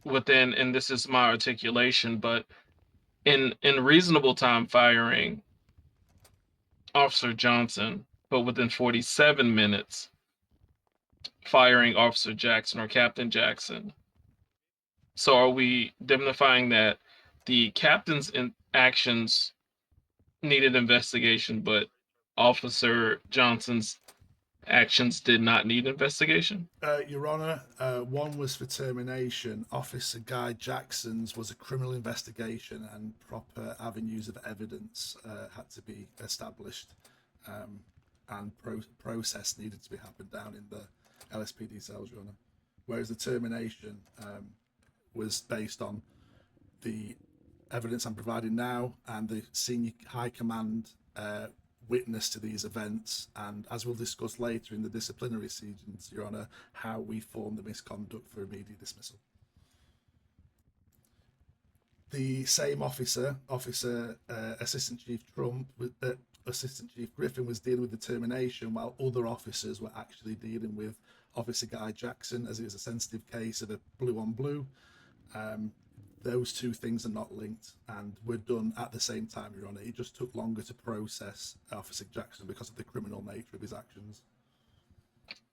within, and this is my articulation, but in reasonable time firing Officer Johnson, but within 47 minutes firing Officer Jackson or Captain Jackson. So are we dignifying that the captain's actions needed investigation, but Officer Johnson's actions did not need investigation? Your Honour, one was for termination. Officer Guy Jackson's was a criminal investigation and proper avenues of evidence had to be established, and process needed to be happened down in the LSPD cells, Your Honour. Whereas the termination was based on the evidence I'm providing now and the senior high command witness to these events, and as we'll discuss later in the disciplinary proceedings, Your Honour, how we form the misconduct for immediate dismissal. The same officer, Assistant Chief Assistant Chief Griffin, was dealing with the termination, while other officers were actually dealing with Officer Guy Jackson, as it was a sensitive case of a blue on blue. Those two things are not linked and were done at the same time, Your Honour. It just took longer to process Officer Jackson because of the criminal nature of his actions.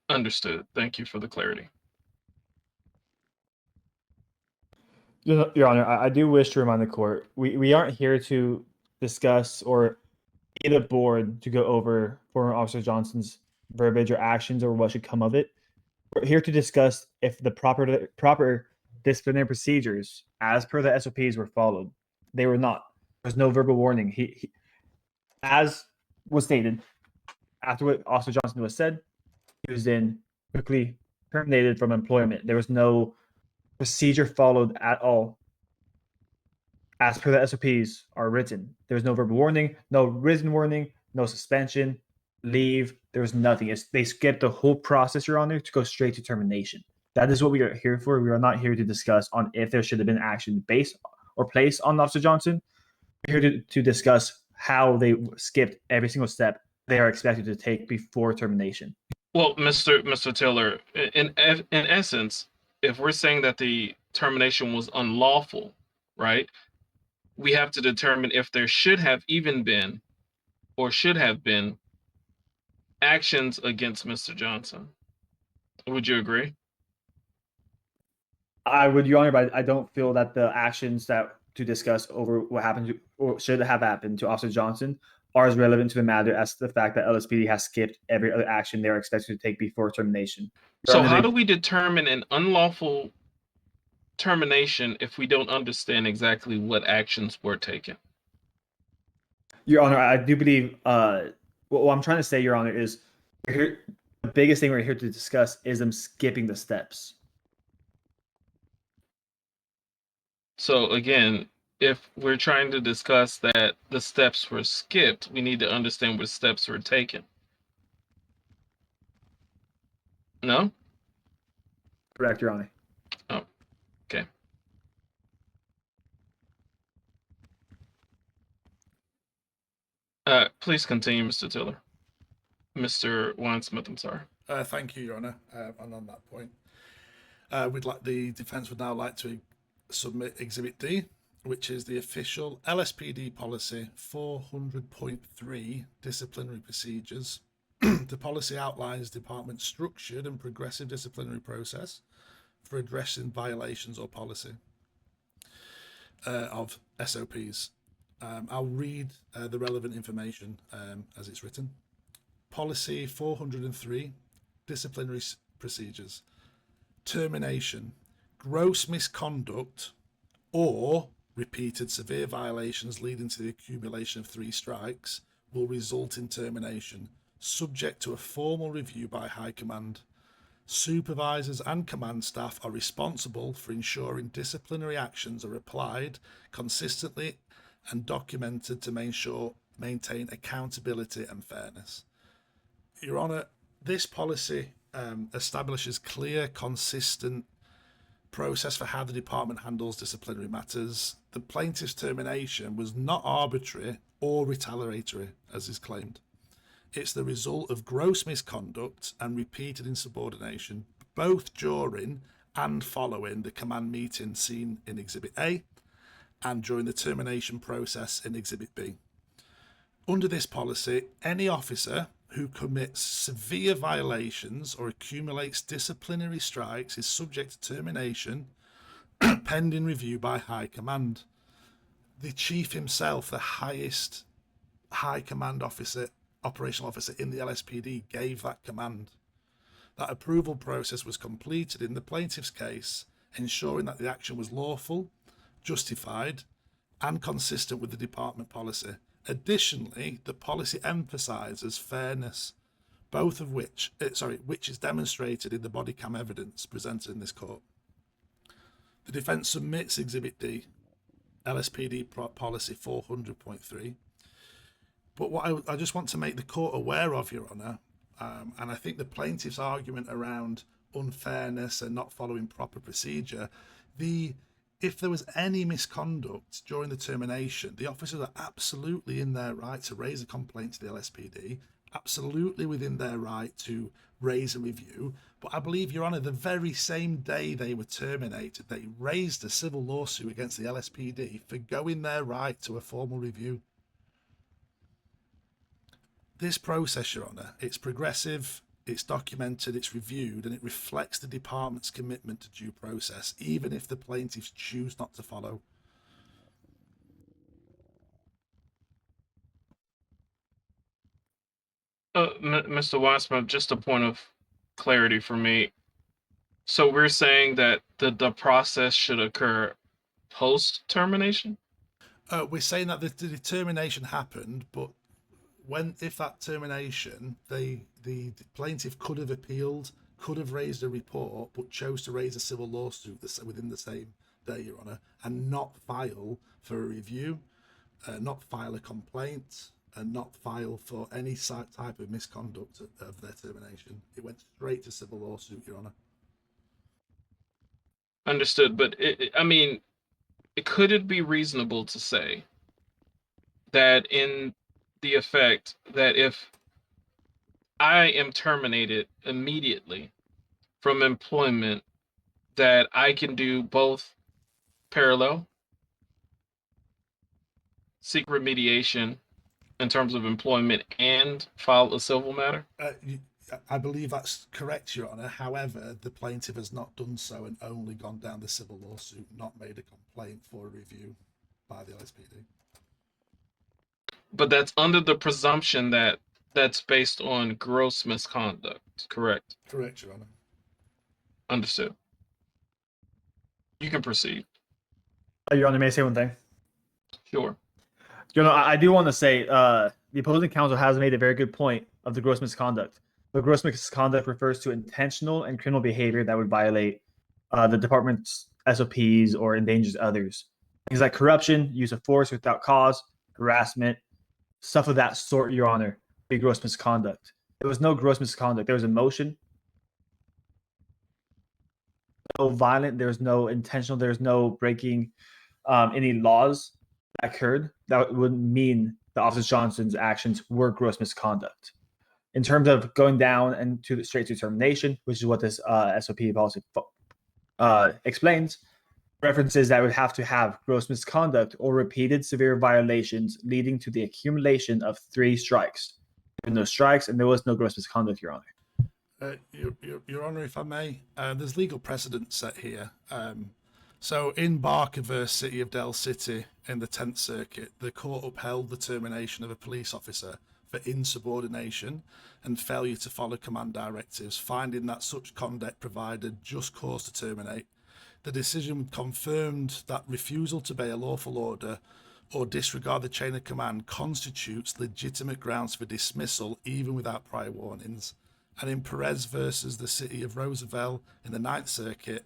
Understood. Thank you for the clarity. Your Honor, I do wish to remind the court, we aren't here to discuss or be the board to go over former Officer Johnson's verbiage or actions or what should come of it. We're here to discuss if the proper disciplinary procedures as per the SOPs were followed. They were not. There was no verbal warning. He as was stated, after what Officer Johnson was said, he was then quickly terminated from employment. There was no procedure followed at all. As per the SOPs are written, there was no verbal warning, no written warning, no suspension, leave. There was nothing. They skipped the whole process, Your Honor, to go straight to termination. That is what we are here for. We are not here to discuss on if there should have been action based or placed on Officer Johnson. We're here to discuss how they skipped every single step they are expected to take before termination. Well, Mr. Tiller, in essence, if we're saying that the termination was unlawful, right, we have to determine if there should have even been or should have been actions against Mr. Johnson. Would you agree? I would, Your Honor, but I don't feel that the actions that to discuss over what happened to or should have happened to Officer Johnson are as relevant to the matter as the fact that LSPD has skipped every other action they're expected to take before termination. So how do we determine an unlawful termination if we don't understand exactly what actions were taken? Your Honor, I do believe what I'm trying to say, Your Honor, is we're here, the biggest thing we're here to discuss is them skipping the steps. So again, if we're trying to discuss that the steps were skipped, we need to understand what steps were taken. No? Correct, Your Honor. Oh, okay. Please continue, Mr. Tiller. Mr. Winesmith, I'm sorry. Thank you, Your Honour. And on that point, the defence would now like to submit Exhibit D, which is the official LSPD policy 400.3 disciplinary procedures. The policy outlines department's structured and progressive disciplinary process for addressing violations or policy of SOPs. I'll read the relevant information as it's written. Policy 403, disciplinary procedures. Termination, gross misconduct or repeated severe violations leading to the accumulation of 3 strikes will result in termination, subject to a formal review by High Command. Supervisors and command staff are responsible for ensuring disciplinary actions are applied consistently and documented to maintain accountability and fairness. Your Honour, this policy establishes clear, consistent process for how the department handles disciplinary matters. The plaintiff's termination was not arbitrary or retaliatory, as is claimed. It's the result of gross misconduct and repeated insubordination, both during and following the command meeting seen in Exhibit A and during the termination process in Exhibit B. Under this policy, any officer who commits severe violations or accumulates disciplinary strikes is subject to termination pending review by High Command. The Chief himself, the highest High Command officer, operational officer in the LSPD, gave that command. That approval process was completed in the plaintiff's case, ensuring that the action was lawful, justified, and consistent with the department policy. Additionally, the policy emphasises fairness, both of which is demonstrated in the body cam evidence presented in this court. The defence submits Exhibit D, LSPD policy 400.3. But what I just want to make the court aware of, Your Honour, and I think the plaintiff's argument around unfairness and not following proper procedure, if there was any misconduct during the termination, the officers are absolutely in their right to raise a complaint to the LSPD, absolutely within their right to raise a review. But I believe, Your Honour, the very same day they were terminated, they raised a civil lawsuit against the LSPD for going their right to a formal review. This process, Your Honour, it's progressive, it's documented, it's reviewed, and it reflects the department's commitment to due process, even if the plaintiffs choose not to follow. Mr. Wiseman, just a point of clarity for me. So we're saying that the process should occur post termination? We're saying that the determination happened, but if that termination, the plaintiff could have appealed, could have raised a report, but chose to raise a civil lawsuit within the same day, Your Honour, and not file for a review, not file a complaint, and not file for any type of misconduct of their termination. It went straight to civil lawsuit, Your Honour. Understood, but could it be reasonable to say that in the effect that if I am terminated immediately from employment, that I can do both parallel, seek remediation in terms of employment, and file a civil matter? I believe that's correct, Your Honour. However, the plaintiff has not done so and only gone down the civil lawsuit, not made a complaint for a review by the LSPD. But that's under the presumption that that's based on gross misconduct, correct? Correct, Your Honour. Understood. You can proceed. Your Honor, may I say one thing? Sure. You know, I do want to say the opposing counsel has made a very good point of the gross misconduct. The gross misconduct refers to intentional and criminal behavior that would violate the department's SOPs or endangers others. Things like corruption, use of force without cause, harassment, stuff of that sort, Your Honor, be gross misconduct. There was no gross misconduct. There was emotion. No violent. There was no intentional. There was no breaking any laws that occurred that would mean that Officer Johnson's actions were gross misconduct. In terms of going down and to the straight to termination, which is what this SOP policy explains, references that would have to have gross misconduct or repeated severe violations leading to the accumulation of 3 strikes. There were no strikes, and there was no gross misconduct, Your Honor. Your Honor, if I may, there's legal precedent set here. So in Barker versus City of Del City in the 10th Circuit, the court upheld the termination of a police officer for insubordination and failure to follow command directives, finding that such conduct provided just cause to terminate. The decision confirmed that refusal to obey a lawful order or disregard the chain of command constitutes legitimate grounds for dismissal even without prior warnings. And in Perez versus the City of Roosevelt in the 9th Circuit,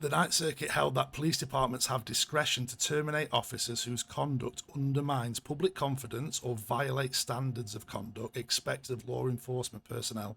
the 9th Circuit held that police departments have discretion to terminate officers whose conduct undermines public confidence or violates standards of conduct expected of law enforcement personnel.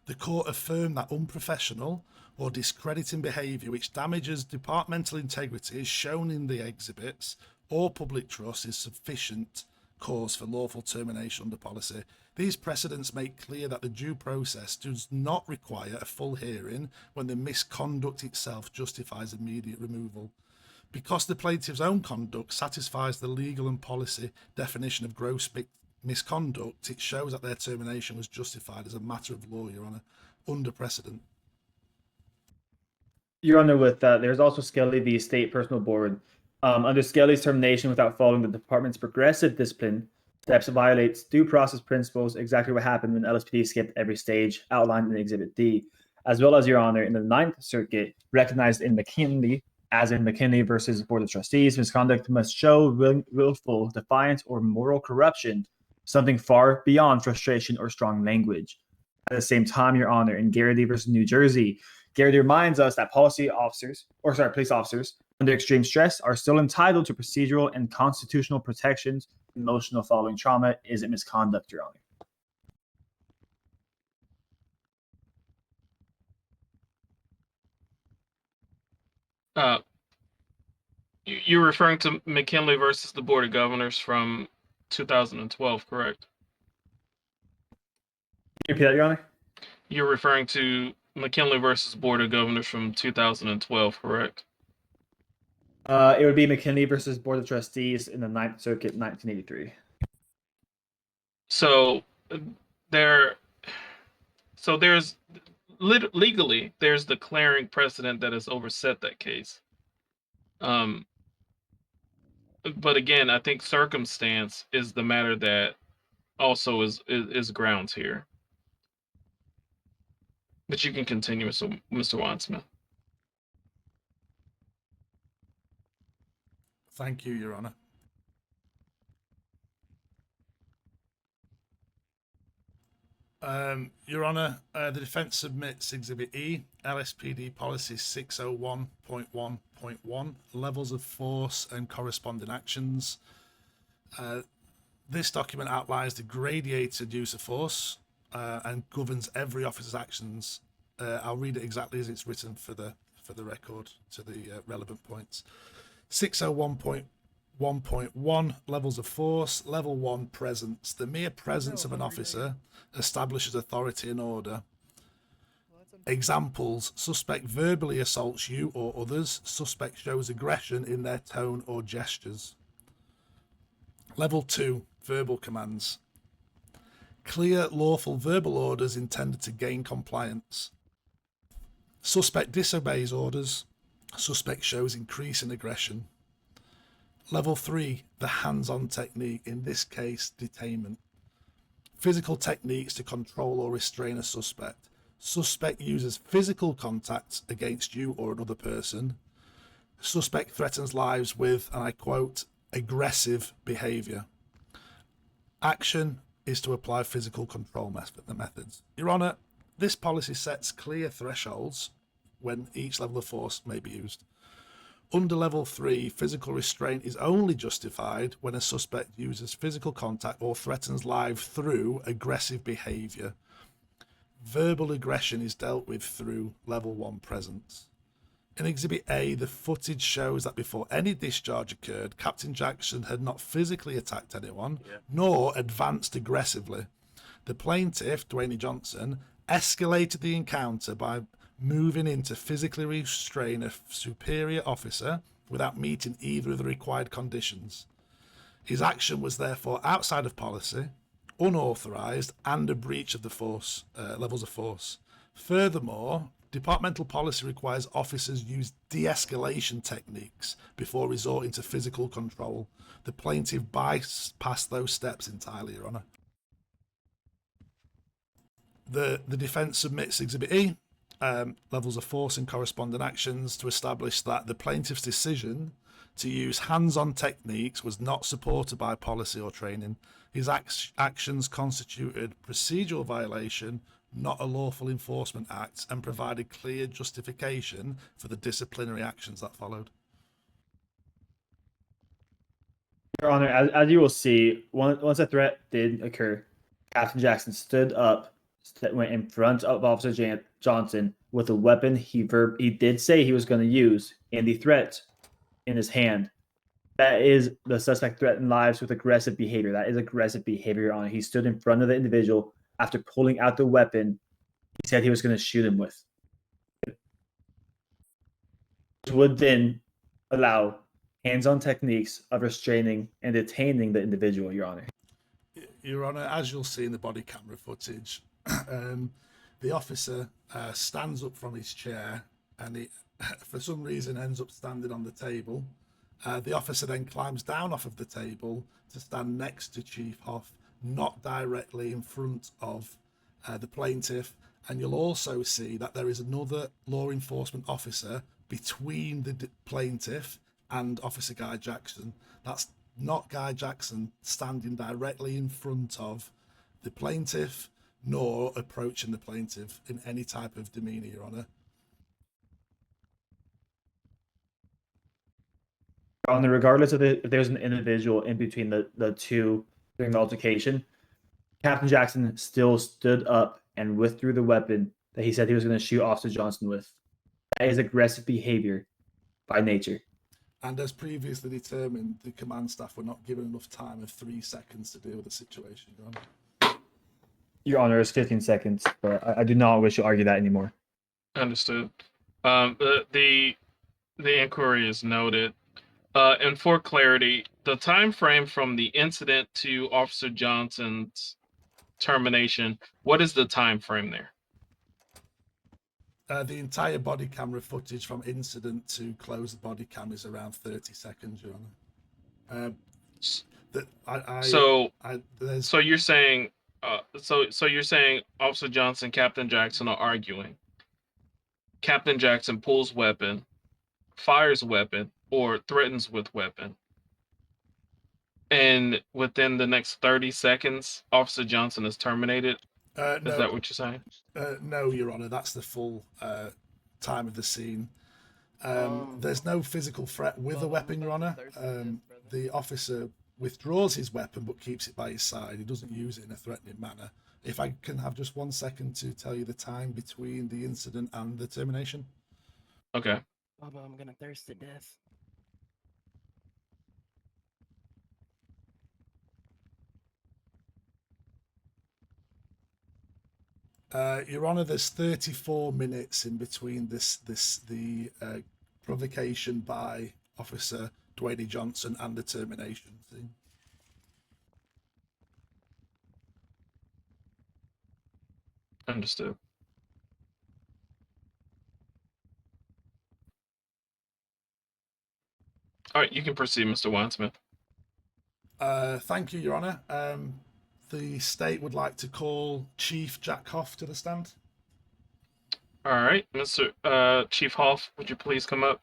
The court affirmed that unprofessional or discrediting behaviour which damages departmental integrity, as shown in the exhibits, or public trust is sufficient cause for lawful termination under policy. These precedents make clear that the due process does not require a full hearing when the misconduct itself justifies immediate removal. Because the plaintiff's own conduct satisfies the legal and policy definition of gross misconduct, it shows that their termination was justified as a matter of law, Your Honour, under precedent. Your Honor, with that, there's also Skelly v. State Personal Board. Under Skelly's termination without following the department's progressive discipline steps violates due process principles, exactly what happened when LSPD skipped every stage outlined in Exhibit D, as well as, Your Honor, in the 9th Circuit, recognized in McKinley, as in McKinley versus Board of Trustees, misconduct must show willful defiance or moral corruption, something far beyond frustration or strong language. At the same time, Your Honor, in Garrity versus New Jersey, Garrity reminds us that police officers, under extreme stress are still entitled to procedural and constitutional protections. Emotional following trauma isn't misconduct, Your Honor. You're referring to McKinley versus the Board of Governors from 2012, correct? Can you repeat that, Your Honor? You're referring to McKinley versus Board of Governors from 2012, correct? It would be McKinley versus Board of Trustees in the 9th Circuit, 1983. So there's legally there's declaring precedent that has overset that case. But again, I think circumstance is the matter that also is grounds here. But you can continue, Mr. Wansmith. Thank you, Your Honour. Your Honour, the defence submits Exhibit E, LSPD Policy 601.1.1, Levels of Force and Corresponding Actions. This document outlines the gradated use of force and governs every officer's actions. I'll read it exactly as it's written for the record to the relevant points. 601.1.1 Levels of Force. Level 1, Presence. The mere presence of an officer establishes authority and order. Examples: suspect verbally assaults you or others. Suspect shows aggression in their tone or gestures. Level 2, Verbal Commands. Clear, lawful verbal orders intended to gain compliance. Suspect disobeys orders. Suspect shows increase in aggression. Level 3, the hands-on technique, in this case, detainment. Physical techniques to control or restrain a suspect. Suspect uses physical contact against you or another person. Suspect threatens lives with, and I quote, aggressive behaviour. Action is to apply physical control methods. Your Honour, this policy sets clear thresholds when each level of force may be used. Under level 3, physical restraint is only justified when a suspect uses physical contact or threatens life through aggressive behaviour. Verbal aggression is dealt with through level 1 presence. In Exhibit A, the footage shows that before any discharge occurred, Captain Jackson had not physically attacked anyone, nor advanced aggressively. The plaintiff, Dwayne Johnson, escalated the encounter by moving in to physically restrain a superior officer without meeting either of the required conditions. His action was therefore outside of policy, unauthorized, and a breach of the force levels of force. Furthermore, departmental policy requires officers use de-escalation techniques before resorting to physical control. The plaintiff bypassed those steps entirely, Your Honour. The defence submits Exhibit E, levels of force and corresponding actions, to establish that the plaintiff's decision to use hands-on techniques was not supported by policy or training. His actions constituted procedural violation, not a lawful enforcement act, and provided clear justification for the disciplinary actions that followed. Your Honor, as you will see, once a threat did occur, Captain Jackson stood up, went in front of Officer Johnson with a weapon he did say he was going to use, and the threat in his hand. That is the suspect threatened lives with aggressive behavior. That is aggressive behavior, Your Honor. He stood in front of the individual after pulling out the weapon he said he was going to shoot him with. Which would then allow hands-on techniques of restraining and detaining the individual, Your Honor. Your Honour, as you'll see in the body camera footage, the officer stands up from his chair and he, for some reason, ends up standing on the table. The officer then climbs down off of the table to stand next to Chief Hoff, not directly in front of the plaintiff. And you'll also see that there is another law enforcement officer between the plaintiff and Officer Guy Jackson. That's not Guy Jackson standing directly in front of the plaintiff, nor approaching the plaintiff in any type of demeanour, Your Honour. On the regardless of if there's an individual in between the two during the altercation, Captain Jackson still stood up and withdrew the weapon that he said he was going to shoot Officer Johnson with. That is aggressive behavior by nature. And as previously determined, the command staff were not given enough time of 3 seconds to deal with the situation, Your Honour. Your Honor, is 15 seconds, but I do not wish to argue that anymore. Understood. The inquiry is noted. And for clarity, the time frame from the incident to Officer Johnson's termination, what is the time frame there? The entire body camera footage from incident to close the body cam is around 30 seconds, Your Honour. So you're saying, so you're saying Officer Johnson, Captain Jackson are arguing. Captain Jackson pulls weapon, fires weapon, or threatens with weapon, and within the next 30 seconds, Officer Johnson is terminated. No, is that what you're saying? No, Your Honour, that's the full time of the scene. There's no physical threat with a weapon, Your Honour. The officer withdraws his weapon but keeps it by his side. He doesn't use it in a threatening manner. If I can have just 1 second to tell you the time between the incident and the termination. Okay. Bubba, I'm gonna thirst to death. Your Honour, there's 34 minutes in between the provocation by Officer Dwayne Johnson and the termination thing. Understood. All right, you can proceed, Mr. Winesmith. Thank you, Your Honour. The state would like to call Chief Jack Hoff to the stand. All right, Mr. Chief Hoff, would you please come up?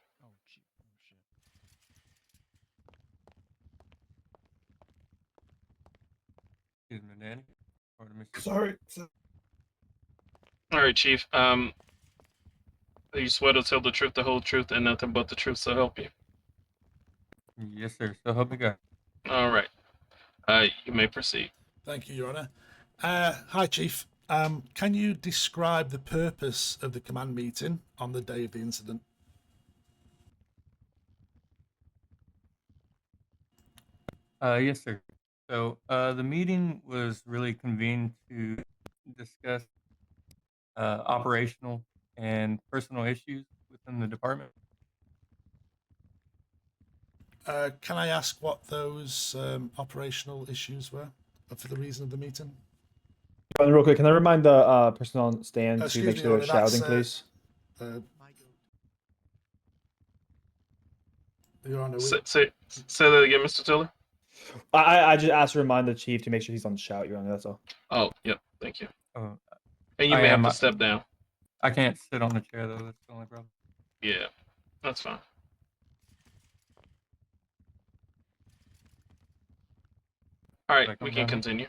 Excuse me, Danny. Or Mr. Sorry. All right, Chief. You swear to tell the truth, the whole truth, and nothing but the truth, so help you. Yes, sir. So help me God. All right. You may proceed. Thank you, Your Honour. Hi, Chief. Can you describe the purpose of the command meeting on the day of the incident? Yes, sir. So, the meeting was really convened to discuss operational and personal issues within the department. Can I ask what those operational issues were for the reason of the meeting? Real quick, can I remind the person on stand to Excuse make me, sure they're Order, that's, shouting, please? Uh, Your Honor, Say that again, Mr. Tiller. I just asked to remind the chief to make sure he's on shout, Your Honor. That's all. Oh, yep. Thank you. Oh, And you I may have am. to step down. I can't sit on the chair though. That's the only problem. Yeah, that's fine. All right, Should I we come can down here? continue.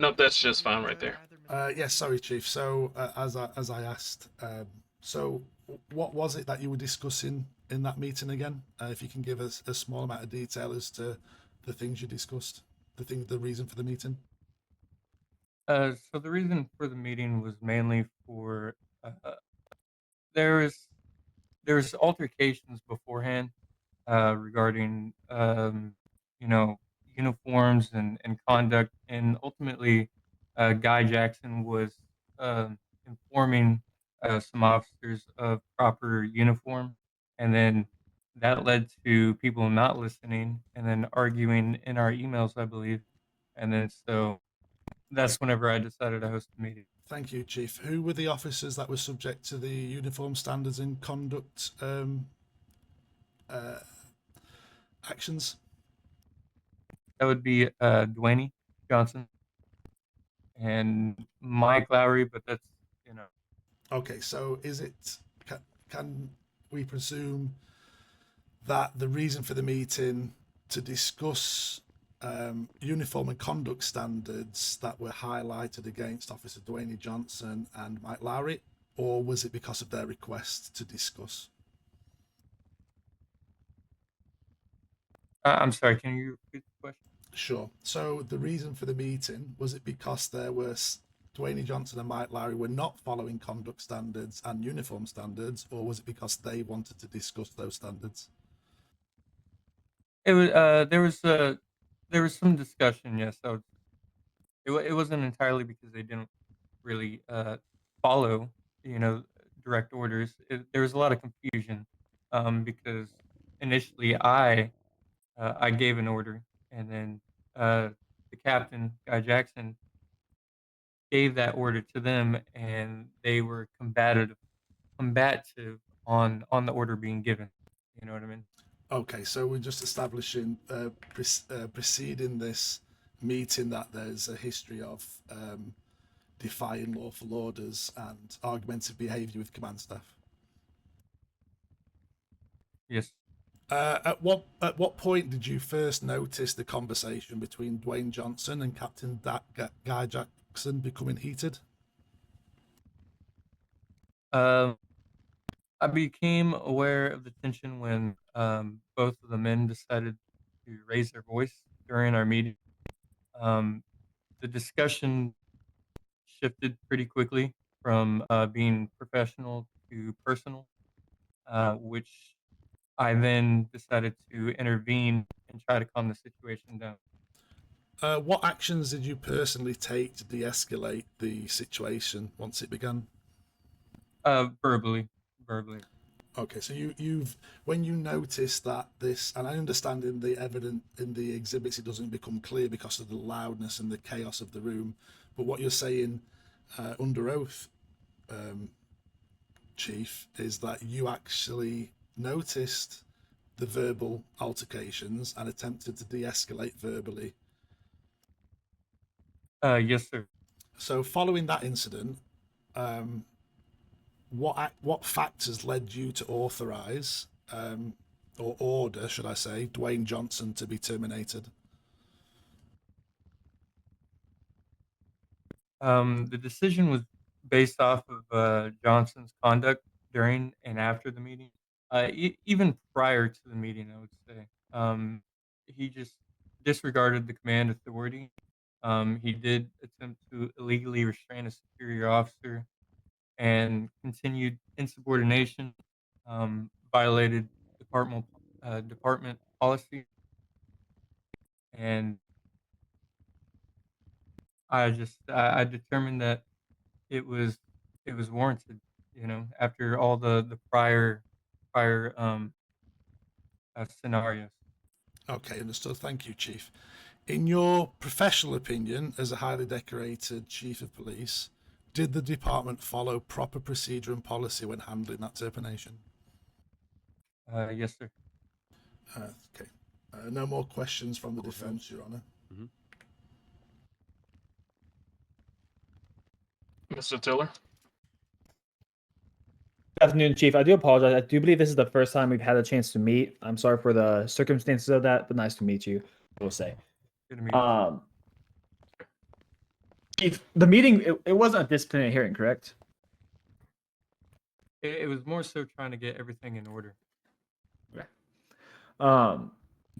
Nope, that's just fine right there. yes, sorry, Chief. So, as I asked, so what was it that you were discussing in that meeting again? If you can give us a small amount of detail as to the things you discussed, the reason for the meeting. So the reason for the meeting was mainly for there was altercations beforehand regarding you know uniforms and conduct, and ultimately Guy Jackson was informing some officers of proper uniform, and then that led to people not listening and then arguing in our emails, I believe, and then so that's whenever I decided to host the meeting. Thank you, Chief. Who were the officers that were subject to the uniform standards and conduct actions? That would be Dwayne Johnson and Mike Lowry, but that's you know Okay, so can we presume that the reason for the meeting to discuss uniform and conduct standards that were highlighted against Officer Dwayne Johnson and Mike Lowry, or was it because of their request to discuss? I'm sorry, can you repeat the question? Sure. So the reason for the meeting, was it because there was Dwayne Johnson and Mike Lowry were not following conduct standards and uniform standards, or was it because they wanted to discuss those standards? It was there was some discussion, yes. It wasn't entirely because they didn't really follow, you know, direct orders. There was a lot of confusion because initially I gave an order, and then the captain, Guy Jackson, gave that order to them, and they were combative on the order being given. You know what I mean? Okay, so we're just establishing, preceding this meeting, that there's a history of defying lawful orders and argumentative behaviour with command staff. Yes. At what point did you first notice the conversation between Dwayne Johnson and Captain Guy Jackson becoming heated? Um, I became aware of the tension when both of the men decided to raise their voice during our meeting. Um, the discussion shifted pretty quickly from being professional to personal, which I then decided to intervene and try to calm the situation down. What actions did you personally take to de-escalate the situation once it began? Verbally, verbally. Okay, so you've when you notice that this, and I understand in the evidence in the exhibits it doesn't become clear because of the loudness and the chaos of the room, but what you're saying under oath, Chief, is that you actually noticed the verbal altercations and attempted to de-escalate verbally. Yes, sir. So, following that incident, what factors led you to authorize or order, should I say, Dwayne Johnson to be terminated? The decision was based off of Johnson's conduct during and after the meeting. Even prior to the meeting, I would say. He just disregarded the command authority. He did attempt to illegally restrain a superior officer and continued insubordination, violated department policy. and I determined that it was warranted. After all the prior scenarios. Okay, understood. Thank you, Chief. In your professional opinion, as a highly decorated Chief of Police, did the department follow proper procedure and policy when handling that termination? Yes, sir. Okay. No more questions from the defence, Your Honour. Mr. Tiller. Good afternoon, Chief. I do apologize. I do believe this is the first time we've had a chance to meet. I'm sorry for the circumstances of that, but nice to meet you, I will say. Good to meet you. Chief, the meeting, it wasn't a disciplinary hearing, correct? It was more so trying to get everything in order.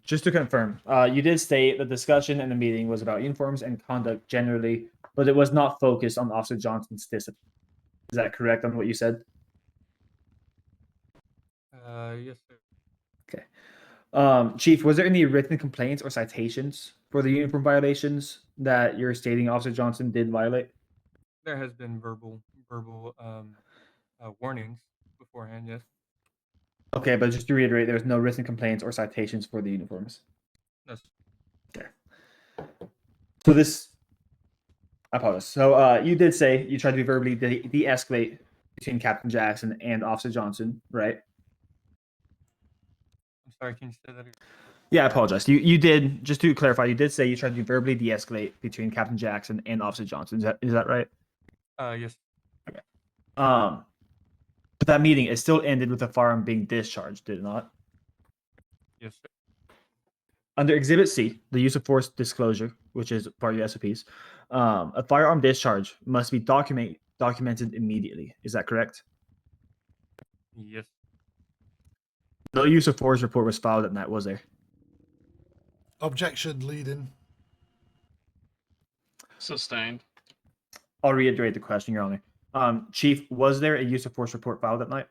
Just to confirm, you did state the discussion in the meeting was about uniforms and conduct generally, but it was not focused on Officer Johnson's discipline. Is that correct on what you said? Yes, sir. Okay. Chief, was there any written complaints or citations for the uniform violations that you're stating Officer Johnson did violate? There has been verbal warnings beforehand. Yes. Okay, but just to reiterate, there was no written complaints or citations for the uniforms. No, sir. Okay. So this, I apologize. So you did say you tried to verbally de-escalate between Captain Jackson and Officer Johnson, right? I'm sorry. Can you say that again? Yeah, I apologize. You did, just to clarify, you did say you tried to verbally de-escalate between Captain Jackson and Officer Johnson. Is that right? Yes. But that meeting, it still ended with a firearm being discharged, did it not? Yes, sir. Under Exhibit C, the use of force disclosure, which is part of your SOPs, a firearm discharge must be documented immediately. Is that correct? Yes. No use of force report was filed that night, was there? Objection, leading. Sustained. I'll reiterate the question, Your Honor. Chief, was there a use of force report filed that night?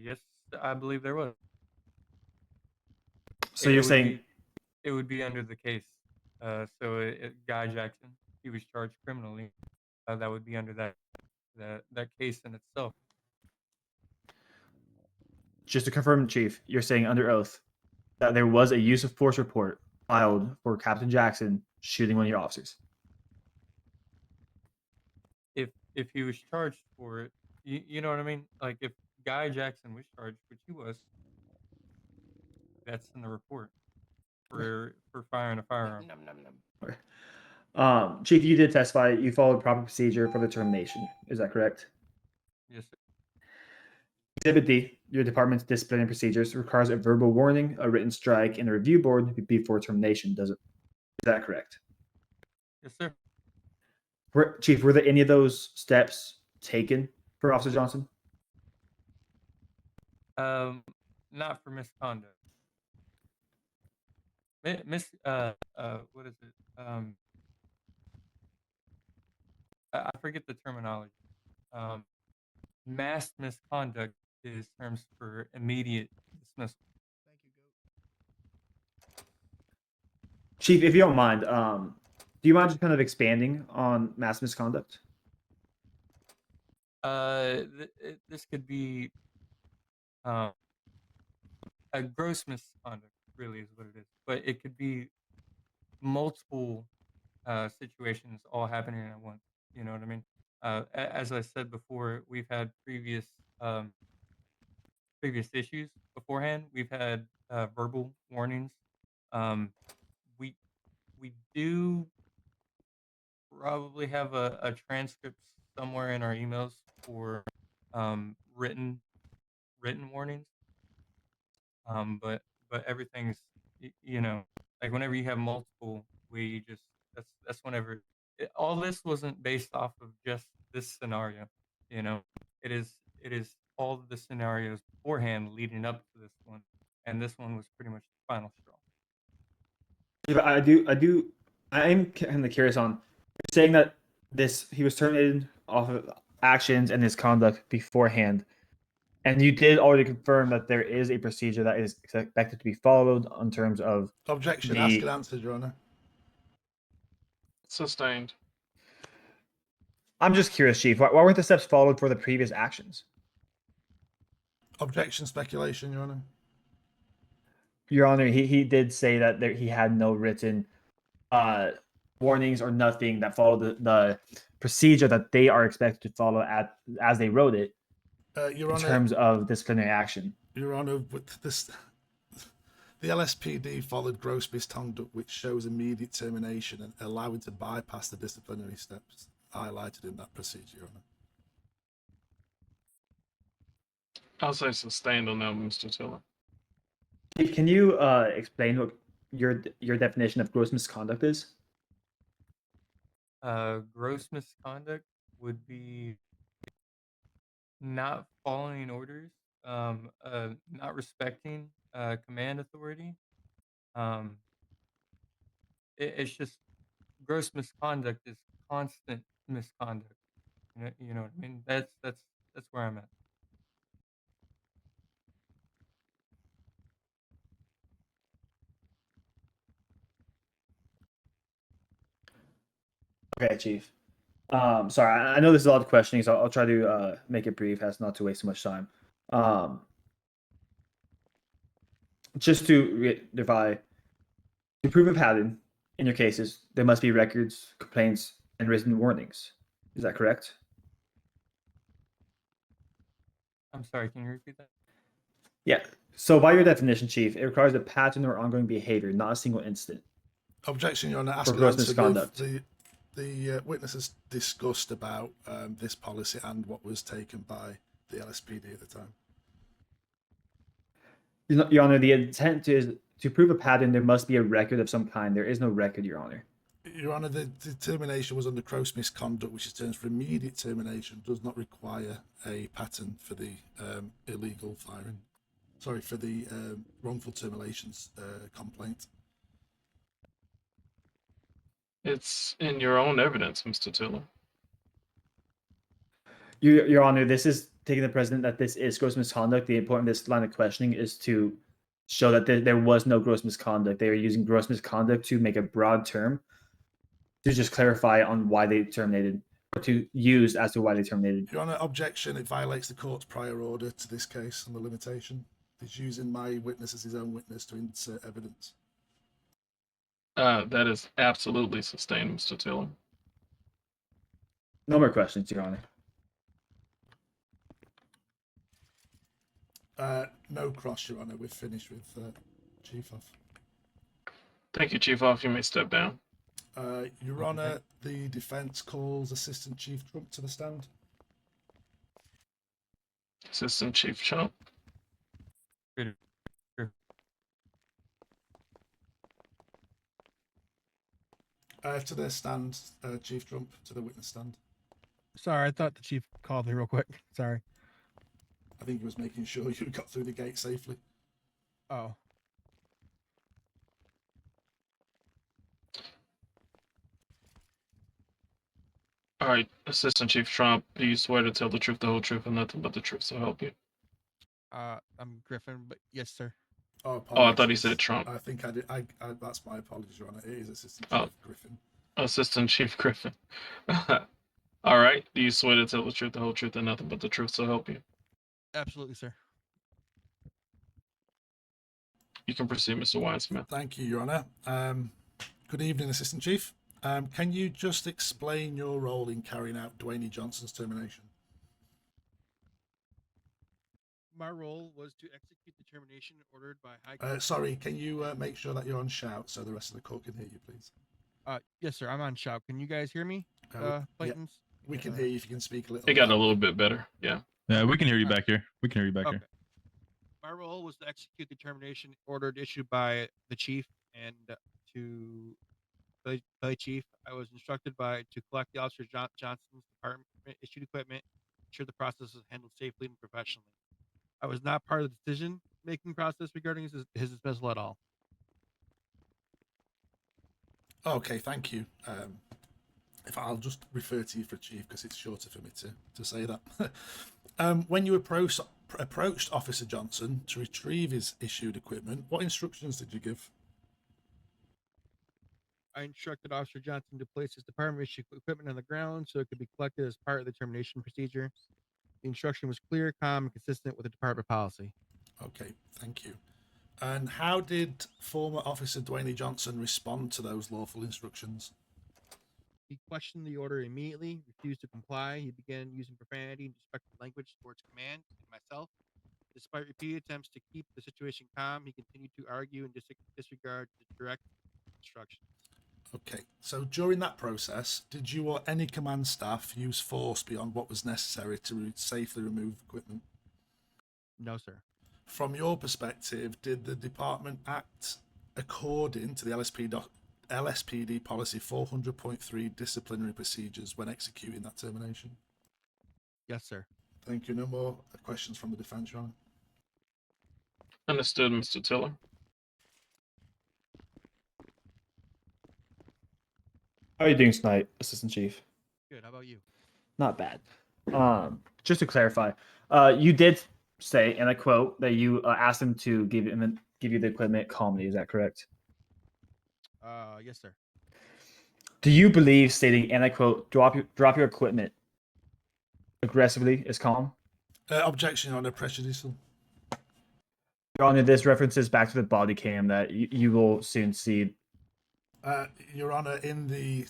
Yes, I believe there was. So you're saying it would be under the case. Guy Jackson, he was charged criminally. That would be under that case in itself. just to confirm, Chief, you're saying under oath that there was a use of force report filed for Captain Jackson shooting one of your officers. If he was charged for it, you know what I mean? Like if Guy Jackson was charged, which he was, that's in the report for firing a firearm. Num, num, num. Chief, you did testify. You followed proper procedure for the termination. Is that correct? Yes, sir. Exhibit D, your department's disciplinary procedures requires a verbal warning, a written strike, and a review board before termination. Does it? Is that correct? Yes, sir. Chief, were there any of those steps taken for Officer Johnson? Not for misconduct. What is it? I forget the terminology. Mass misconduct is terms for immediate dismissal. Chief, if you don't mind, do you mind just kind of expanding on mass misconduct? This could be a gross misconduct, really, is what it is. But it could be multiple situations all happening at once. You know what I mean? As I said before, we've had previous issues beforehand. We've had verbal warnings. We we do probably have a transcript somewhere in our emails for written warnings. But everything's like whenever you have multiple, we just that's whenever all this wasn't based off of just this scenario. You know, it is all of the scenarios beforehand leading up to this one, and this one was pretty much the final straw. Yeah, I am kind of curious on saying that he was terminated off of actions and his conduct beforehand, And you did already confirm that there is a procedure that is expected to be followed in terms of Objection. the- Ask and answer, Your Honor. Sustained. I'm just curious, Chief. Why weren't the steps followed for the previous actions? Objection. Speculation, Your Honor. Your Honor, he did say that he had no written warnings or nothing that followed the procedure that they are expected to follow as they wrote it Your in Honor. terms of disciplinary action. Your Honor, with this, the LSPD followed gross misconduct, which shows immediate termination and allowing to bypass the disciplinary steps highlighted in that procedure, Your Honor. I'll say sustained on that, Mr. Tiller. Can you explain what your definition of gross misconduct is? Gross misconduct would be not following orders, not respecting command authority. It's just gross misconduct is constant misconduct. You know what I mean? That's where I'm at. Okay, Chief. Sorry, I know this is a lot of questioning, so I'll try to make it brief, as not to waste too much time. Just to verify, to prove a pattern in your cases, there must be records, complaints, and written warnings. Is that correct? I'm sorry, can you repeat that? Yeah. So, by your definition, Chief, it requires a pattern or ongoing behavior, not a single incident. Objection, Your Honor. Ask For and gross answer. misconduct. The witnesses discussed about this policy and what was taken by the LSPD at the time. Your Honor, the intent is to prove a pattern, there must be a record of some kind. There is no record, Your Honor. Your Honor, the termination was under gross misconduct, which is terms for immediate termination, does not require a pattern for the illegal firing. Sorry, for the wrongful terminations complaint. It's in your own evidence, Mr. Tiller. Your Honor, this is taking the precedent that this is gross misconduct. The important of this line of questioning is to show that there was no gross misconduct. They are using gross misconduct to make a broad term to just clarify on why they terminated, or to use as to why they terminated. Your Honor, objection. It violates the court's prior order to this case and the limitation. It's using my witness as his own witness to insert evidence. That is absolutely sustained, Mr. Tiller. No more questions, Your Honor. No cross, Your Honor. We're finished with Chief Off. Thank you, Chief Off. You may step down. Your Honor, the defense calls Assistant Chief Trump to the stand. Assistant Chief Trump. Sure. To the stand, Chief Trump, to the witness stand. Sorry, I thought the chief called me real quick. Sorry. I think he was making sure you got through the gate safely. Oh. All right, Assistant Chief Trump, do you swear to tell the truth, the whole truth, and nothing but the truth, so help you? I'm Griffin, but yes, sir. Oh, I thought he apologies. said Trump. I think I did. That's my apologies, Your Honor. It is Assistant Oh. Chief Griffin. Assistant Chief Griffin. All right, do you swear to tell the truth, the whole truth, and nothing but the truth, so help you? Absolutely, sir. You can proceed, Mr. Winesmith. Thank you, Your Honor. Good evening, Assistant Chief. Can you just explain your role in carrying out Dwayne Johnson's termination? My role was to execute the termination ordered by High Court. Sorry, can you make sure that you're on shout so the rest of the court can hear you, please? Yes, sir. I'm on shout. Can you guys hear me, Yeah, Clayton's? we can hear you if you can speak a little. It got a louder. little bit better, yeah. Yeah, we can hear you back here. We can hear you back Okay. here. My role was to execute the termination ordered issued by the chief, and to play chief, I was instructed to collect the officer Johnson's department issued equipment, ensure the process was handled safely and professionally. I was not part of the decision-making process regarding his dismissal at all. Okay, thank you. If I'll just refer to you for chief because it's shorter for me to say that. When you approached Officer Johnson to retrieve his issued equipment, what instructions did you give? I instructed Officer Johnson to place his department issue equipment on the ground so it could be collected as part of the termination procedure. The instruction was clear, calm, and consistent with the department policy. Okay, thank you. And how did former Officer Dwayne Johnson respond to those lawful instructions? He questioned the order immediately, refused to comply. He began using profanity and disrespectful language towards command and myself. Despite repeated attempts to keep the situation calm, he continued to argue and disregard the direct instruction. Okay, so during that process, did you or any command staff use force beyond what was necessary to safely remove equipment? No, sir. From your perspective, did the department act according to the LSPD policy 400.3 disciplinary procedures when executing that termination? Yes, sir. Thank you. No more questions from the defense, Your Honor. Understood, Mr. Tiller. How are you doing tonight, Assistant Chief? Good. How about you? Not bad. Just to clarify, you did say, and I quote, that you asked him to give you the equipment calmly. Is that correct? Yes, sir. Do you believe stating, and I quote, drop your equipment aggressively is calm? Objection, Your Honor. Prejudicial. Your Honor, this references back to the body cam that you will soon see. Your Honor, in the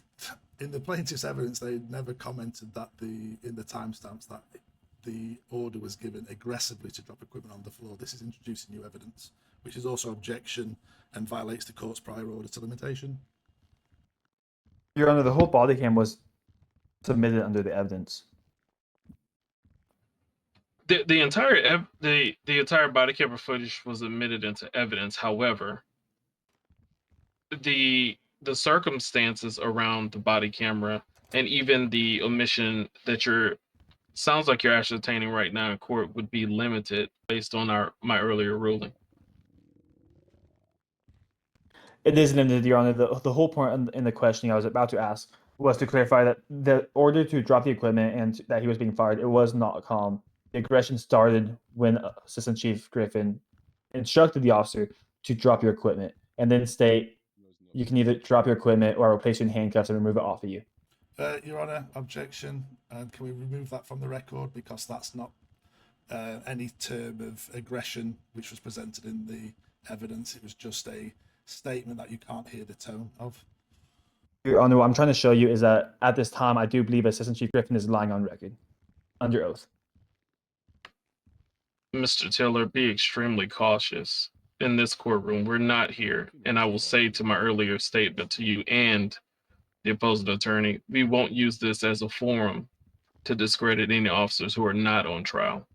plaintiff's evidence, they never commented that in the timestamps that the order was given aggressively to drop equipment on the floor. This is introducing new evidence, which is also objection and violates the court's prior order to limitation. Your Honor, the whole body cam was submitted under the evidence. The entire body camera footage was admitted into evidence. However, the circumstances around the body camera and even the omission that sounds like you're ascertaining right now in court would be limited based on my earlier ruling. It is limited, Your Honor. The whole point in the questioning I was about to ask was to clarify that the order to drop the equipment and that he was being fired, it was not calm. The aggression started when Assistant Chief Griffin instructed the officer to drop your equipment and then state you can either drop your equipment or I will place you in handcuffs and remove it off of you. Your Honor, objection. And can we remove that from the record, because that's not any term of aggression which was presented in the evidence. It was just a statement that you can't hear the tone of. Your Honor, what I'm trying to show you is that at this time, I do believe Assistant Chief Griffin is lying on record, under oath. Mr. Tiller, be extremely cautious in this courtroom. We're not here, and I will say to my earlier statement to you and the opposing attorney, we won't use this as a forum to discredit any officers who are not on trial.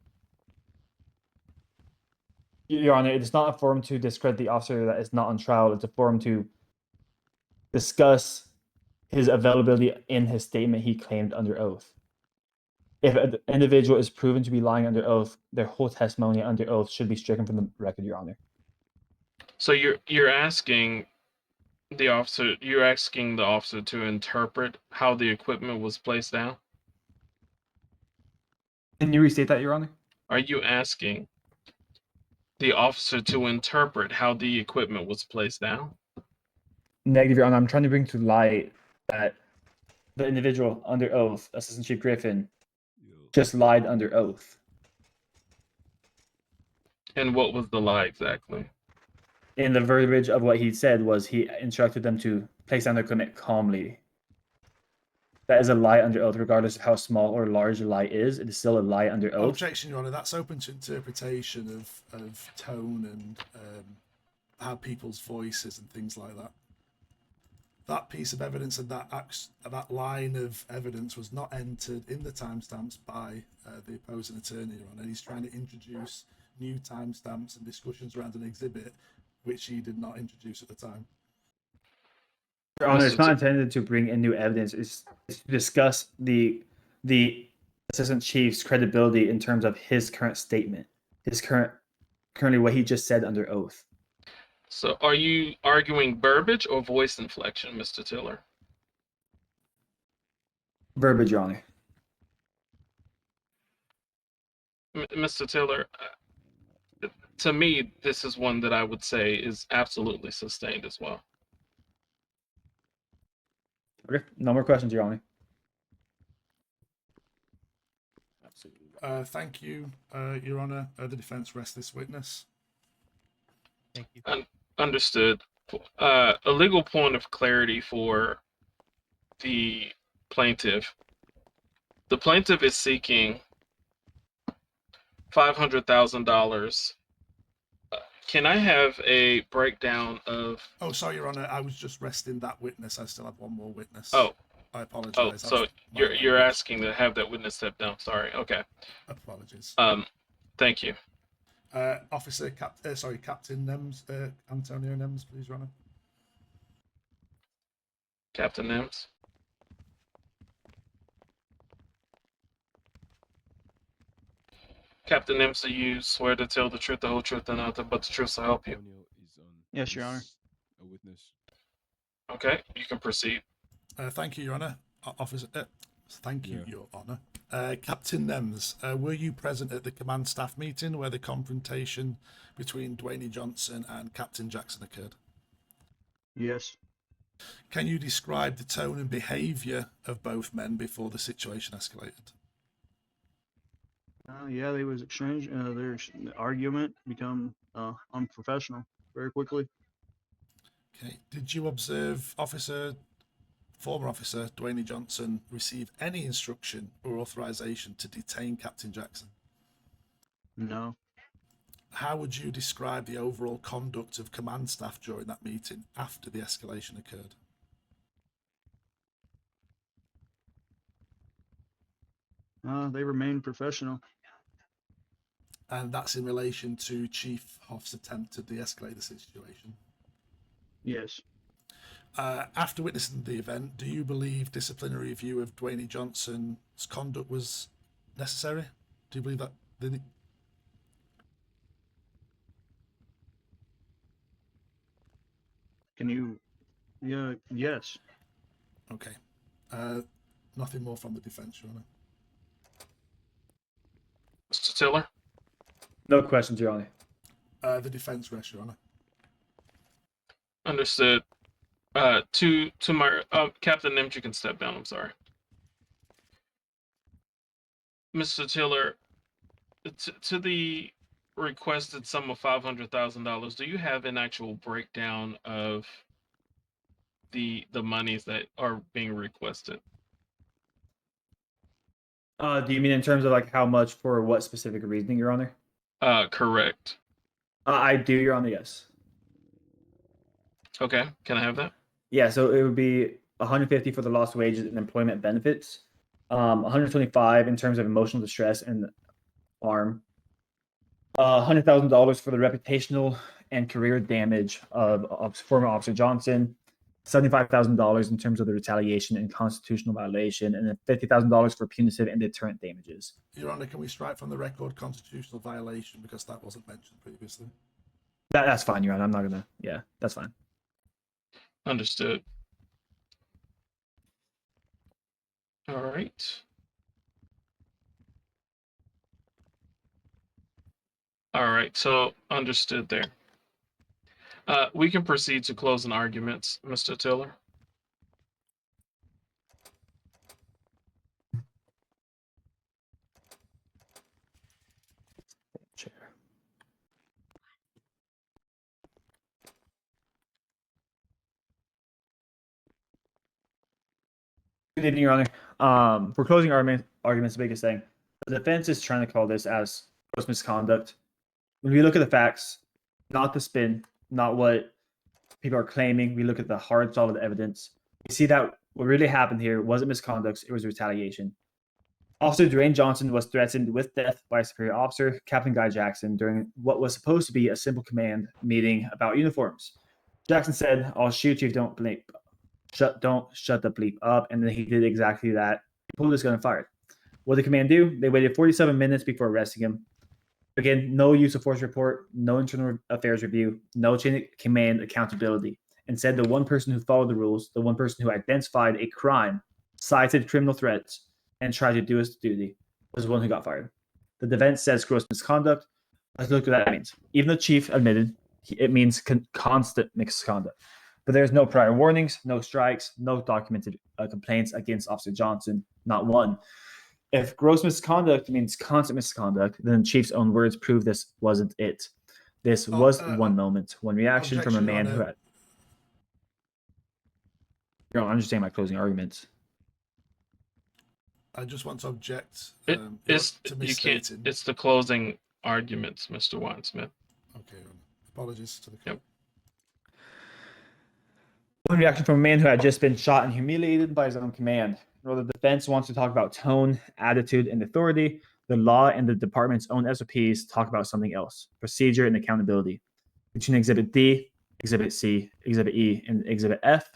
Your Honor, it's not a forum to discredit the officer that is not on trial. It's a forum to discuss his availability in his statement he claimed under oath. If an individual is proven to be lying under oath, their whole testimony under oath should be stricken from the record, Your Honor. So you're asking the officer to interpret how the equipment was placed down? Can you restate that, Your Honor? Are you asking the officer to interpret how the equipment was placed down? Negative, Your Honor. I'm trying to bring to light that the individual under oath, Assistant Chief Griffin, just lied under oath. And what was the lie exactly? In the verbiage of what he said was he instructed them to place down their equipment calmly. That is a lie under oath, regardless of how small or large a lie is. It is still a lie under oath. Objection, Your Honor. That's open to interpretation of tone and how people's voices and things like that. That piece of evidence and that line of evidence was not entered in the timestamps by the opposing attorney, Your Honor. He's trying to introduce new timestamps and discussions around an exhibit which he did not introduce at the time. Your Honor, it's not intended to bring in new evidence. It's to discuss the assistant chief's credibility in terms of his current statement, currently what he just said under oath. So are you arguing verbiage or voice inflection, Mr. Tiller? Verbiage, Your Honor. Mr. Tiller, to me, this is one that I would say is absolutely sustained as well. Okay, no more questions, Your Honor. Thank you, Your Honor. The defense rests this witness. Thank you. Understood. A legal point of clarity for the plaintiff. The plaintiff is seeking $500,000. Can I have a breakdown of? Oh, sorry, Your Honor. I was just resting that witness. I still have one more witness. Oh, I apologize. so you're asking to have that witness step down. Sorry. Okay. Apologies. Thank you. Captain Nems, Antonio Nems, please, Your Honor. Captain Nims. Captain Nims, do you swear to tell the truth, the whole truth, and nothing but the truth to help you? Yes, Your Honor. A witness. Okay, you can proceed. Thank you, Your Honor. Officer, thank you, Yeah. Your Honor. Captain Nems, were you present at the command staff meeting where the confrontation between Dwayne Johnson and Captain Jackson occurred? Yes. Can you describe the tone and behaviour of both men before the situation escalated? Yeah, they was exchange. Their argument become unprofessional very quickly. Okay. Did you observe former officer Dwayne Johnson receive any instruction or authorization to detain Captain Jackson? No. How would you describe the overall conduct of command staff during that meeting after the escalation occurred? They remained professional. And that's in relation to Chief Hoff's attempt to de-escalate the situation. Yes. After witnessing the event, do you believe disciplinary review of Dwayne Johnson's conduct was necessary? Do you believe that? Can you? Yeah. Yes. Okay. Nothing more from the defense, Your Honor. Mr. Tiller? No questions, Your Honor. The defense rests, Your Honor. Understood. To my Captain Nims, you can step down. I'm sorry. Mr. Tiller, to the requested sum of $500,000, do you have an actual breakdown of the monies that are being requested? Do you mean in terms of like how much for what specific reasoning, Your Honor? Correct. I do, Your Honor. Yes. Okay, can I have that? Yeah. So it would be 150 for the lost wages and employment benefits. 125 in terms of emotional distress and harm. $100,000 for the reputational and career damage of former Officer Johnson. $75,000 in terms of the retaliation and constitutional violation, and then $50,000 for punitive and deterrent damages. Your Honor, can we strike from the record constitutional violation because that wasn't mentioned previously? That's fine, Your Honor. I'm not gonna. Yeah, that's fine. Understood. All right. All right, so understood there. We can proceed to closing arguments, Mr. Tiller. Chair. Good evening, Your Honor. For closing arguments, the biggest thing, the defense is trying to call this as gross misconduct. When we look at the facts, not the spin, not what people are claiming, we look at the hard, solid evidence. We see that what really happened here wasn't misconduct; it was retaliation. Officer Dwayne Johnson was threatened with death by a superior officer, Captain Guy Jackson, during what was supposed to be a simple command meeting about uniforms. Jackson said, "I'll shoot you if you don't bleep. Don't shut the bleep up," and then he did exactly that. He pulled his gun and fired. What did the command do? They waited 47 minutes before arresting him. Again, no use of force report, no internal affairs review, no chain of command accountability. Instead, the one person who followed the rules, the one person who identified a crime, cited criminal threats, and tried to do his duty, was the one who got fired. The defense says gross misconduct. Let's look at what that means. Even the chief admitted it means constant misconduct. But there's no prior warnings, no strikes, no documented complaints against Officer Johnson, not one. If gross misconduct means constant misconduct, then the chief's own words prove this wasn't it. This was one moment, one reaction from a man who had. I'm just saying my closing arguments. I just want to object to You can't. misstating. It's the closing arguments, Mr. Winesmith. Okay, apologies to the Yep. One reaction from a man who had just been shot and humiliated by his own command. While the defense wants to talk about tone, attitude, and authority, the law and the department's own SOPs talk about something else: procedure and accountability. Between Exhibit D, Exhibit C, Exhibit E, and Exhibit F,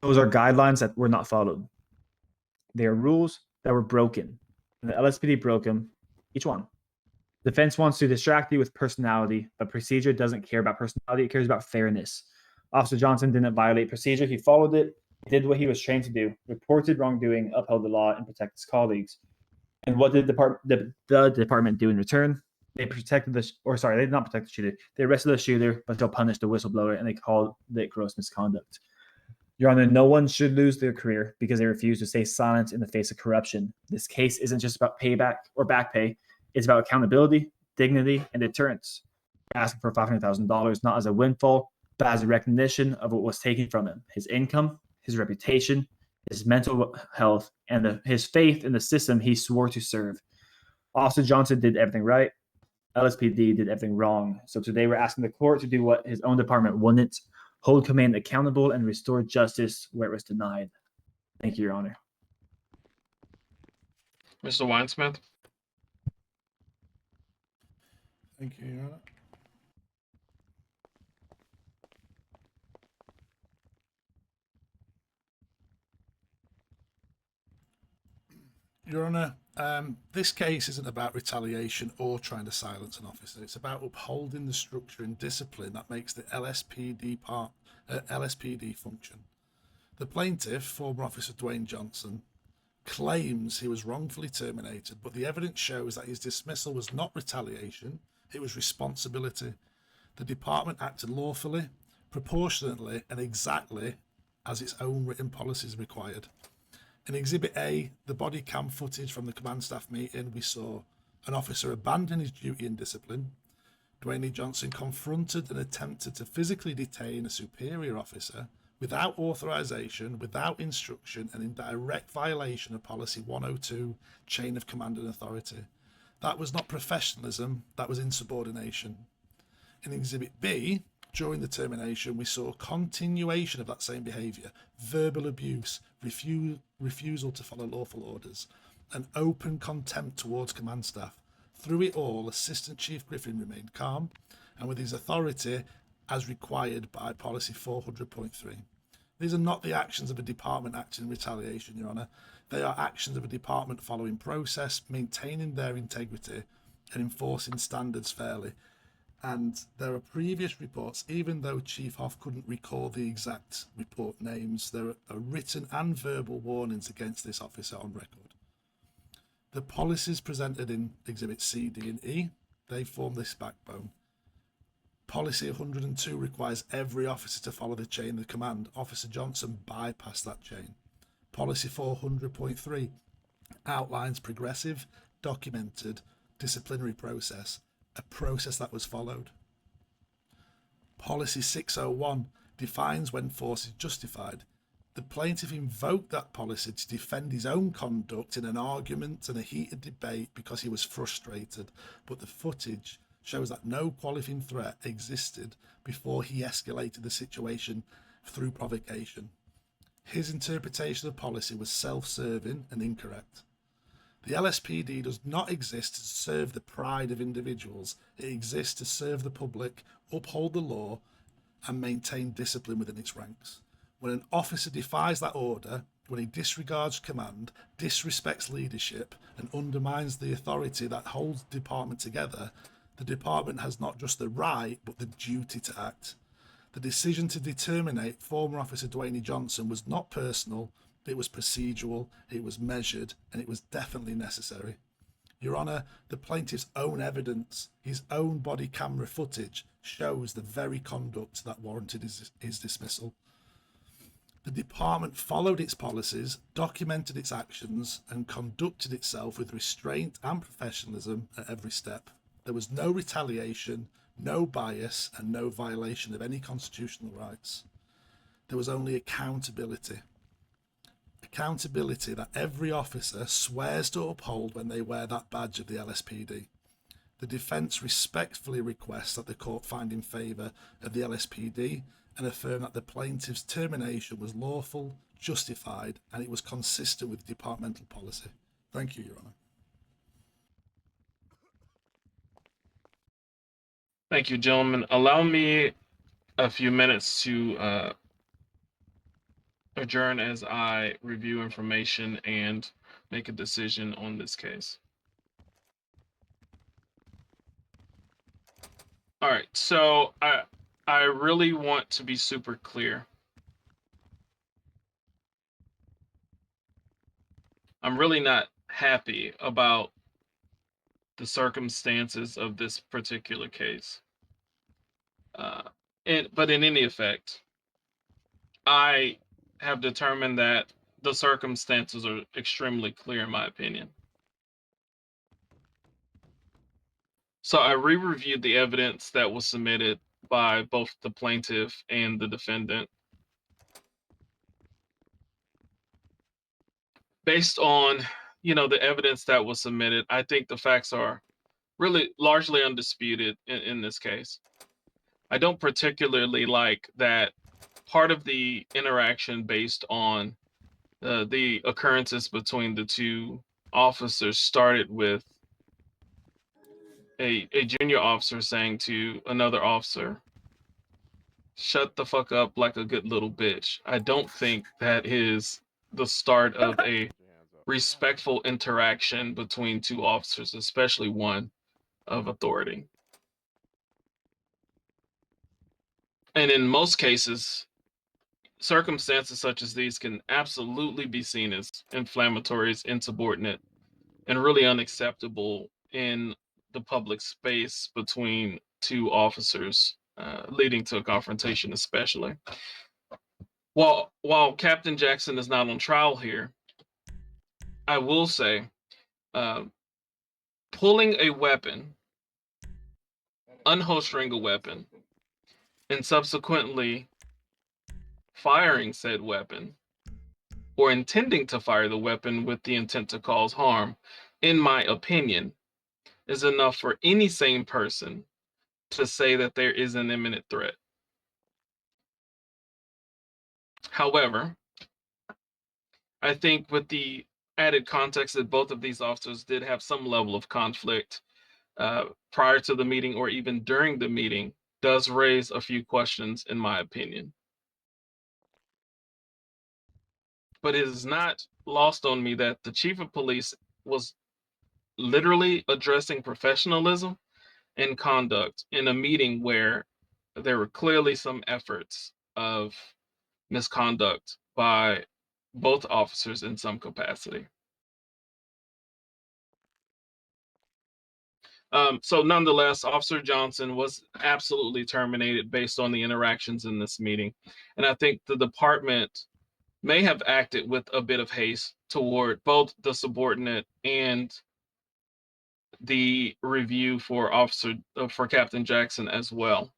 those are guidelines that were not followed. They are rules that were broken, and the LSPD broke them, each one. Defense wants to distract you with personality, but procedure doesn't care about personality. It cares about fairness. Officer Johnson didn't violate procedure. He followed it. He did what he was trained to do, reported wrongdoing, upheld the law, and protected his colleagues. And what did the department do in return? They protected they did not protect the shooter. They arrested the shooter, but still punished the whistleblower, and they called it gross misconduct. Your Honor, no one should lose their career because they refuse to stay silent in the face of corruption. This case isn't just about payback or back pay. It's about accountability, dignity, and deterrence. We're asking for $500,000 not as a windfall, but as a recognition of what was taken from him: his income, his reputation, his mental health, and his faith in the system he swore to serve. Officer Johnson did everything right. LSPD did everything wrong. So today we're asking the court to do what his own department wouldn't: hold command accountable and restore justice where it was denied. Thank you, Your Honor. Mr. Winesmith? Thank you, Your Honor. Your Honor, this case isn't about retaliation or trying to silence an officer. It's about upholding the structure and discipline that makes the LSPD function. The plaintiff, former Officer Dwayne Johnson, claims he was wrongfully terminated, but the evidence shows that his dismissal was not retaliation, it was responsibility. The department acted lawfully, proportionately, and exactly as its own written policies required. In Exhibit A, the body cam footage from the command staff meeting, we saw an officer abandon his duty and discipline. Dwayne Johnson confronted and attempted to physically detain a superior officer without authorization, without instruction, and in direct violation of Policy 102, Chain of Command and Authority. That was not professionalism, that was insubordination. In Exhibit B, during the termination, we saw continuation of that same behaviour: verbal abuse, refusal to follow lawful orders, and open contempt towards command staff. Through it all, Assistant Chief Griffin remained calm and with his authority as required by Policy 400.3. These are not the actions of a department acting in retaliation, Your Honour. They are actions of a department following process, maintaining their integrity and enforcing standards fairly. And there are previous reports, even though Chief Hoff couldn't recall the exact report names, there are written and verbal warnings against this officer on record. The policies presented in Exhibit C, D, and E, they form this backbone. Policy 102 requires every officer to follow the chain of command. Officer Johnson bypassed that chain. Policy 400.3 outlines progressive, documented disciplinary process, a process that was followed. Policy 601 defines when force is justified. The plaintiff invoked that policy to defend his own conduct in an argument and a heated debate because he was frustrated, but the footage shows that no qualifying threat existed before he escalated the situation through provocation. His interpretation of policy was self-serving and incorrect. The LSPD does not exist to serve the pride of individuals. It exists to serve the public, uphold the law, and maintain discipline within its ranks. When an officer defies that order, when he disregards command, disrespects leadership, and undermines the authority that holds the department together, the department has not just the right, but the duty to act. The decision to terminate former Officer Dwayne Johnson was not personal, it was procedural, it was measured, and it was definitely necessary. Your Honour, the plaintiff's own evidence, his own body camera footage, shows the very conduct that warranted his dismissal. The department followed its policies, documented its actions, and conducted itself with restraint and professionalism at every step. There was no retaliation, no bias, and no violation of any constitutional rights. There was only accountability. Accountability that every officer swears to uphold when they wear that badge of the LSPD. The defence respectfully requests that the court find in favour of the LSPD and affirm that the plaintiff's termination was lawful, justified, and it was consistent with departmental policy. Thank you, Your Honour. Thank you, gentlemen. Allow me a few minutes to adjourn as I review information and make a decision on this case. All right, so I really want to be super clear. I'm really not happy about the circumstances of this particular case. But in any effect, I have determined that the circumstances are extremely clear in my opinion. So I re-reviewed the evidence that was submitted by both the plaintiff and the defendant. Based on, the evidence that was submitted, I think the facts are really largely undisputed in this case. I don't particularly like that part of the interaction based on the occurrences between the two officers started with a junior officer saying to another officer, "Shut the fuck up like a good little bitch." I don't think that is the start of a respectful interaction between two officers, especially one of authority. And in most cases, circumstances such as these can absolutely be seen as inflammatory, as insubordinate, and really unacceptable in the public space between two officers, leading to a confrontation, especially. While Captain Jackson is not on trial here, I will say, pulling a weapon, unholstering a weapon, and subsequently firing said weapon, or intending to fire the weapon with the intent to cause harm, in my opinion, is enough for any sane person to say that there is an imminent threat. However, I think with the added context that both of these officers did have some level of conflict prior to the meeting or even during the meeting, does raise a few questions in my opinion. But it is not lost on me that the chief of police was literally addressing professionalism and conduct in a meeting where there were clearly some efforts of misconduct by both officers in some capacity. So nonetheless, Officer Johnson was absolutely terminated based on the interactions in this meeting. And I think the department may have acted with a bit of haste toward both the subordinate and the review for Captain Jackson as well.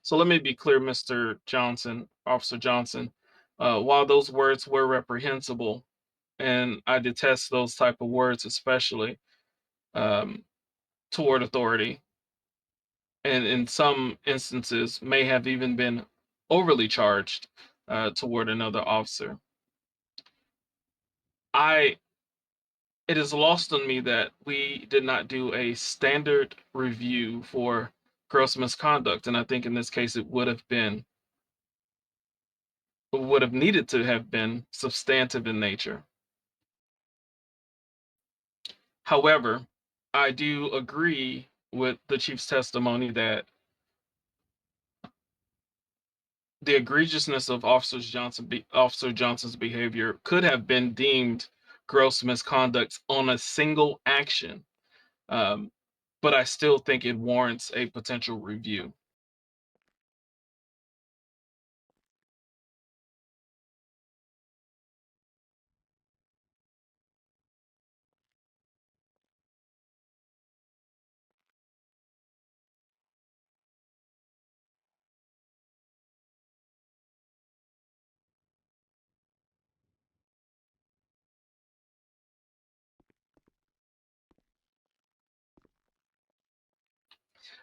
So let me be clear, Mr. Johnson, Officer Johnson, while those words were reprehensible, and I detest those type of words, especially toward authority, and in some instances may have even been overly charged toward another officer. It is lost on me that we did not do a standard review for gross misconduct, and I think in this case it would have needed to have been substantive in nature. However, I do agree with the chief's testimony that the egregiousness of Officer Johnson's behavior could have been deemed gross misconduct on a single action, um, but I still think it warrants a potential review.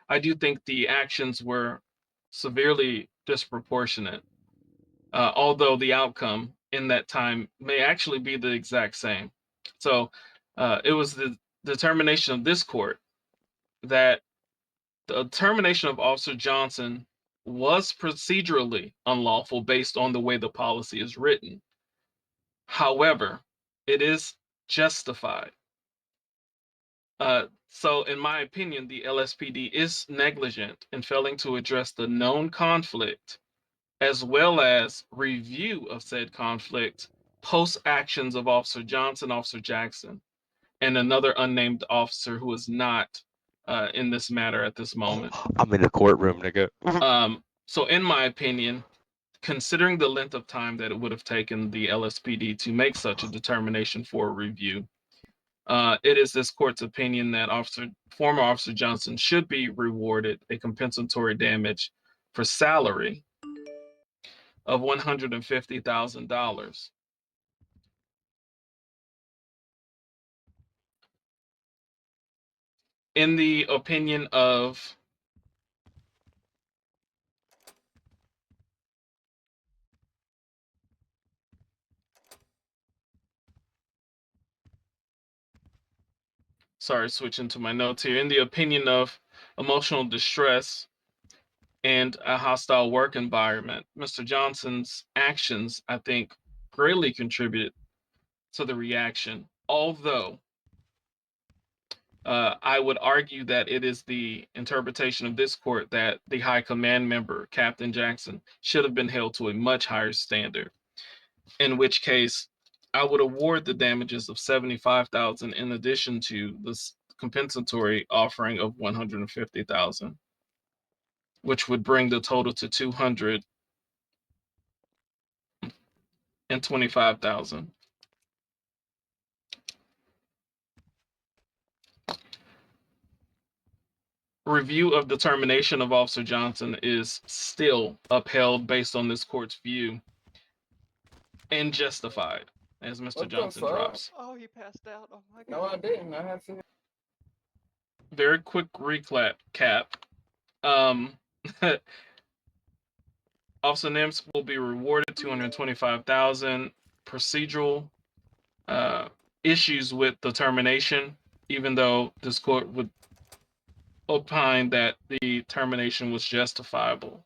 I do think the actions were severely disproportionate, although the outcome in that time may actually be the exact same. So it was the determination of this court that the termination of Officer Johnson was procedurally unlawful based on the way the policy is written. However, it is justified. So, in my opinion, the LSPD is negligent in failing to address the known conflict as well as review of said conflict post actions of Officer Johnson, Officer Jackson, and another unnamed officer who is not in this matter at this moment. I'm in the courtroom, nigga. So, in my opinion, considering the length of time that it would have taken the LSPD to make such a determination for a review, it is this court's opinion that former Officer Johnson should be rewarded a compensatory damage for salary of $150,000. In the opinion of sorry, switching to my notes here. In the opinion of emotional distress and a hostile work environment, Mr. Johnson's actions, I think, greatly contributed to the reaction. Although I would argue that it is the interpretation of this court that the high command member, Captain Jackson, should have been held to a much higher standard. In which case, I would award the damages of $75,000 in addition to this compensatory offering of $150,000, which would bring the total to $225,000. Review of determination of Officer Johnson is still upheld based on this court's view and justified, as Mr. Johnson drops. Oh, he passed out. Oh my god. No, I didn't. I had to. Very quick recap. Officer Nims will be rewarded $225,000. Procedural issues with the termination, even though this court would opine that the termination was justifiable.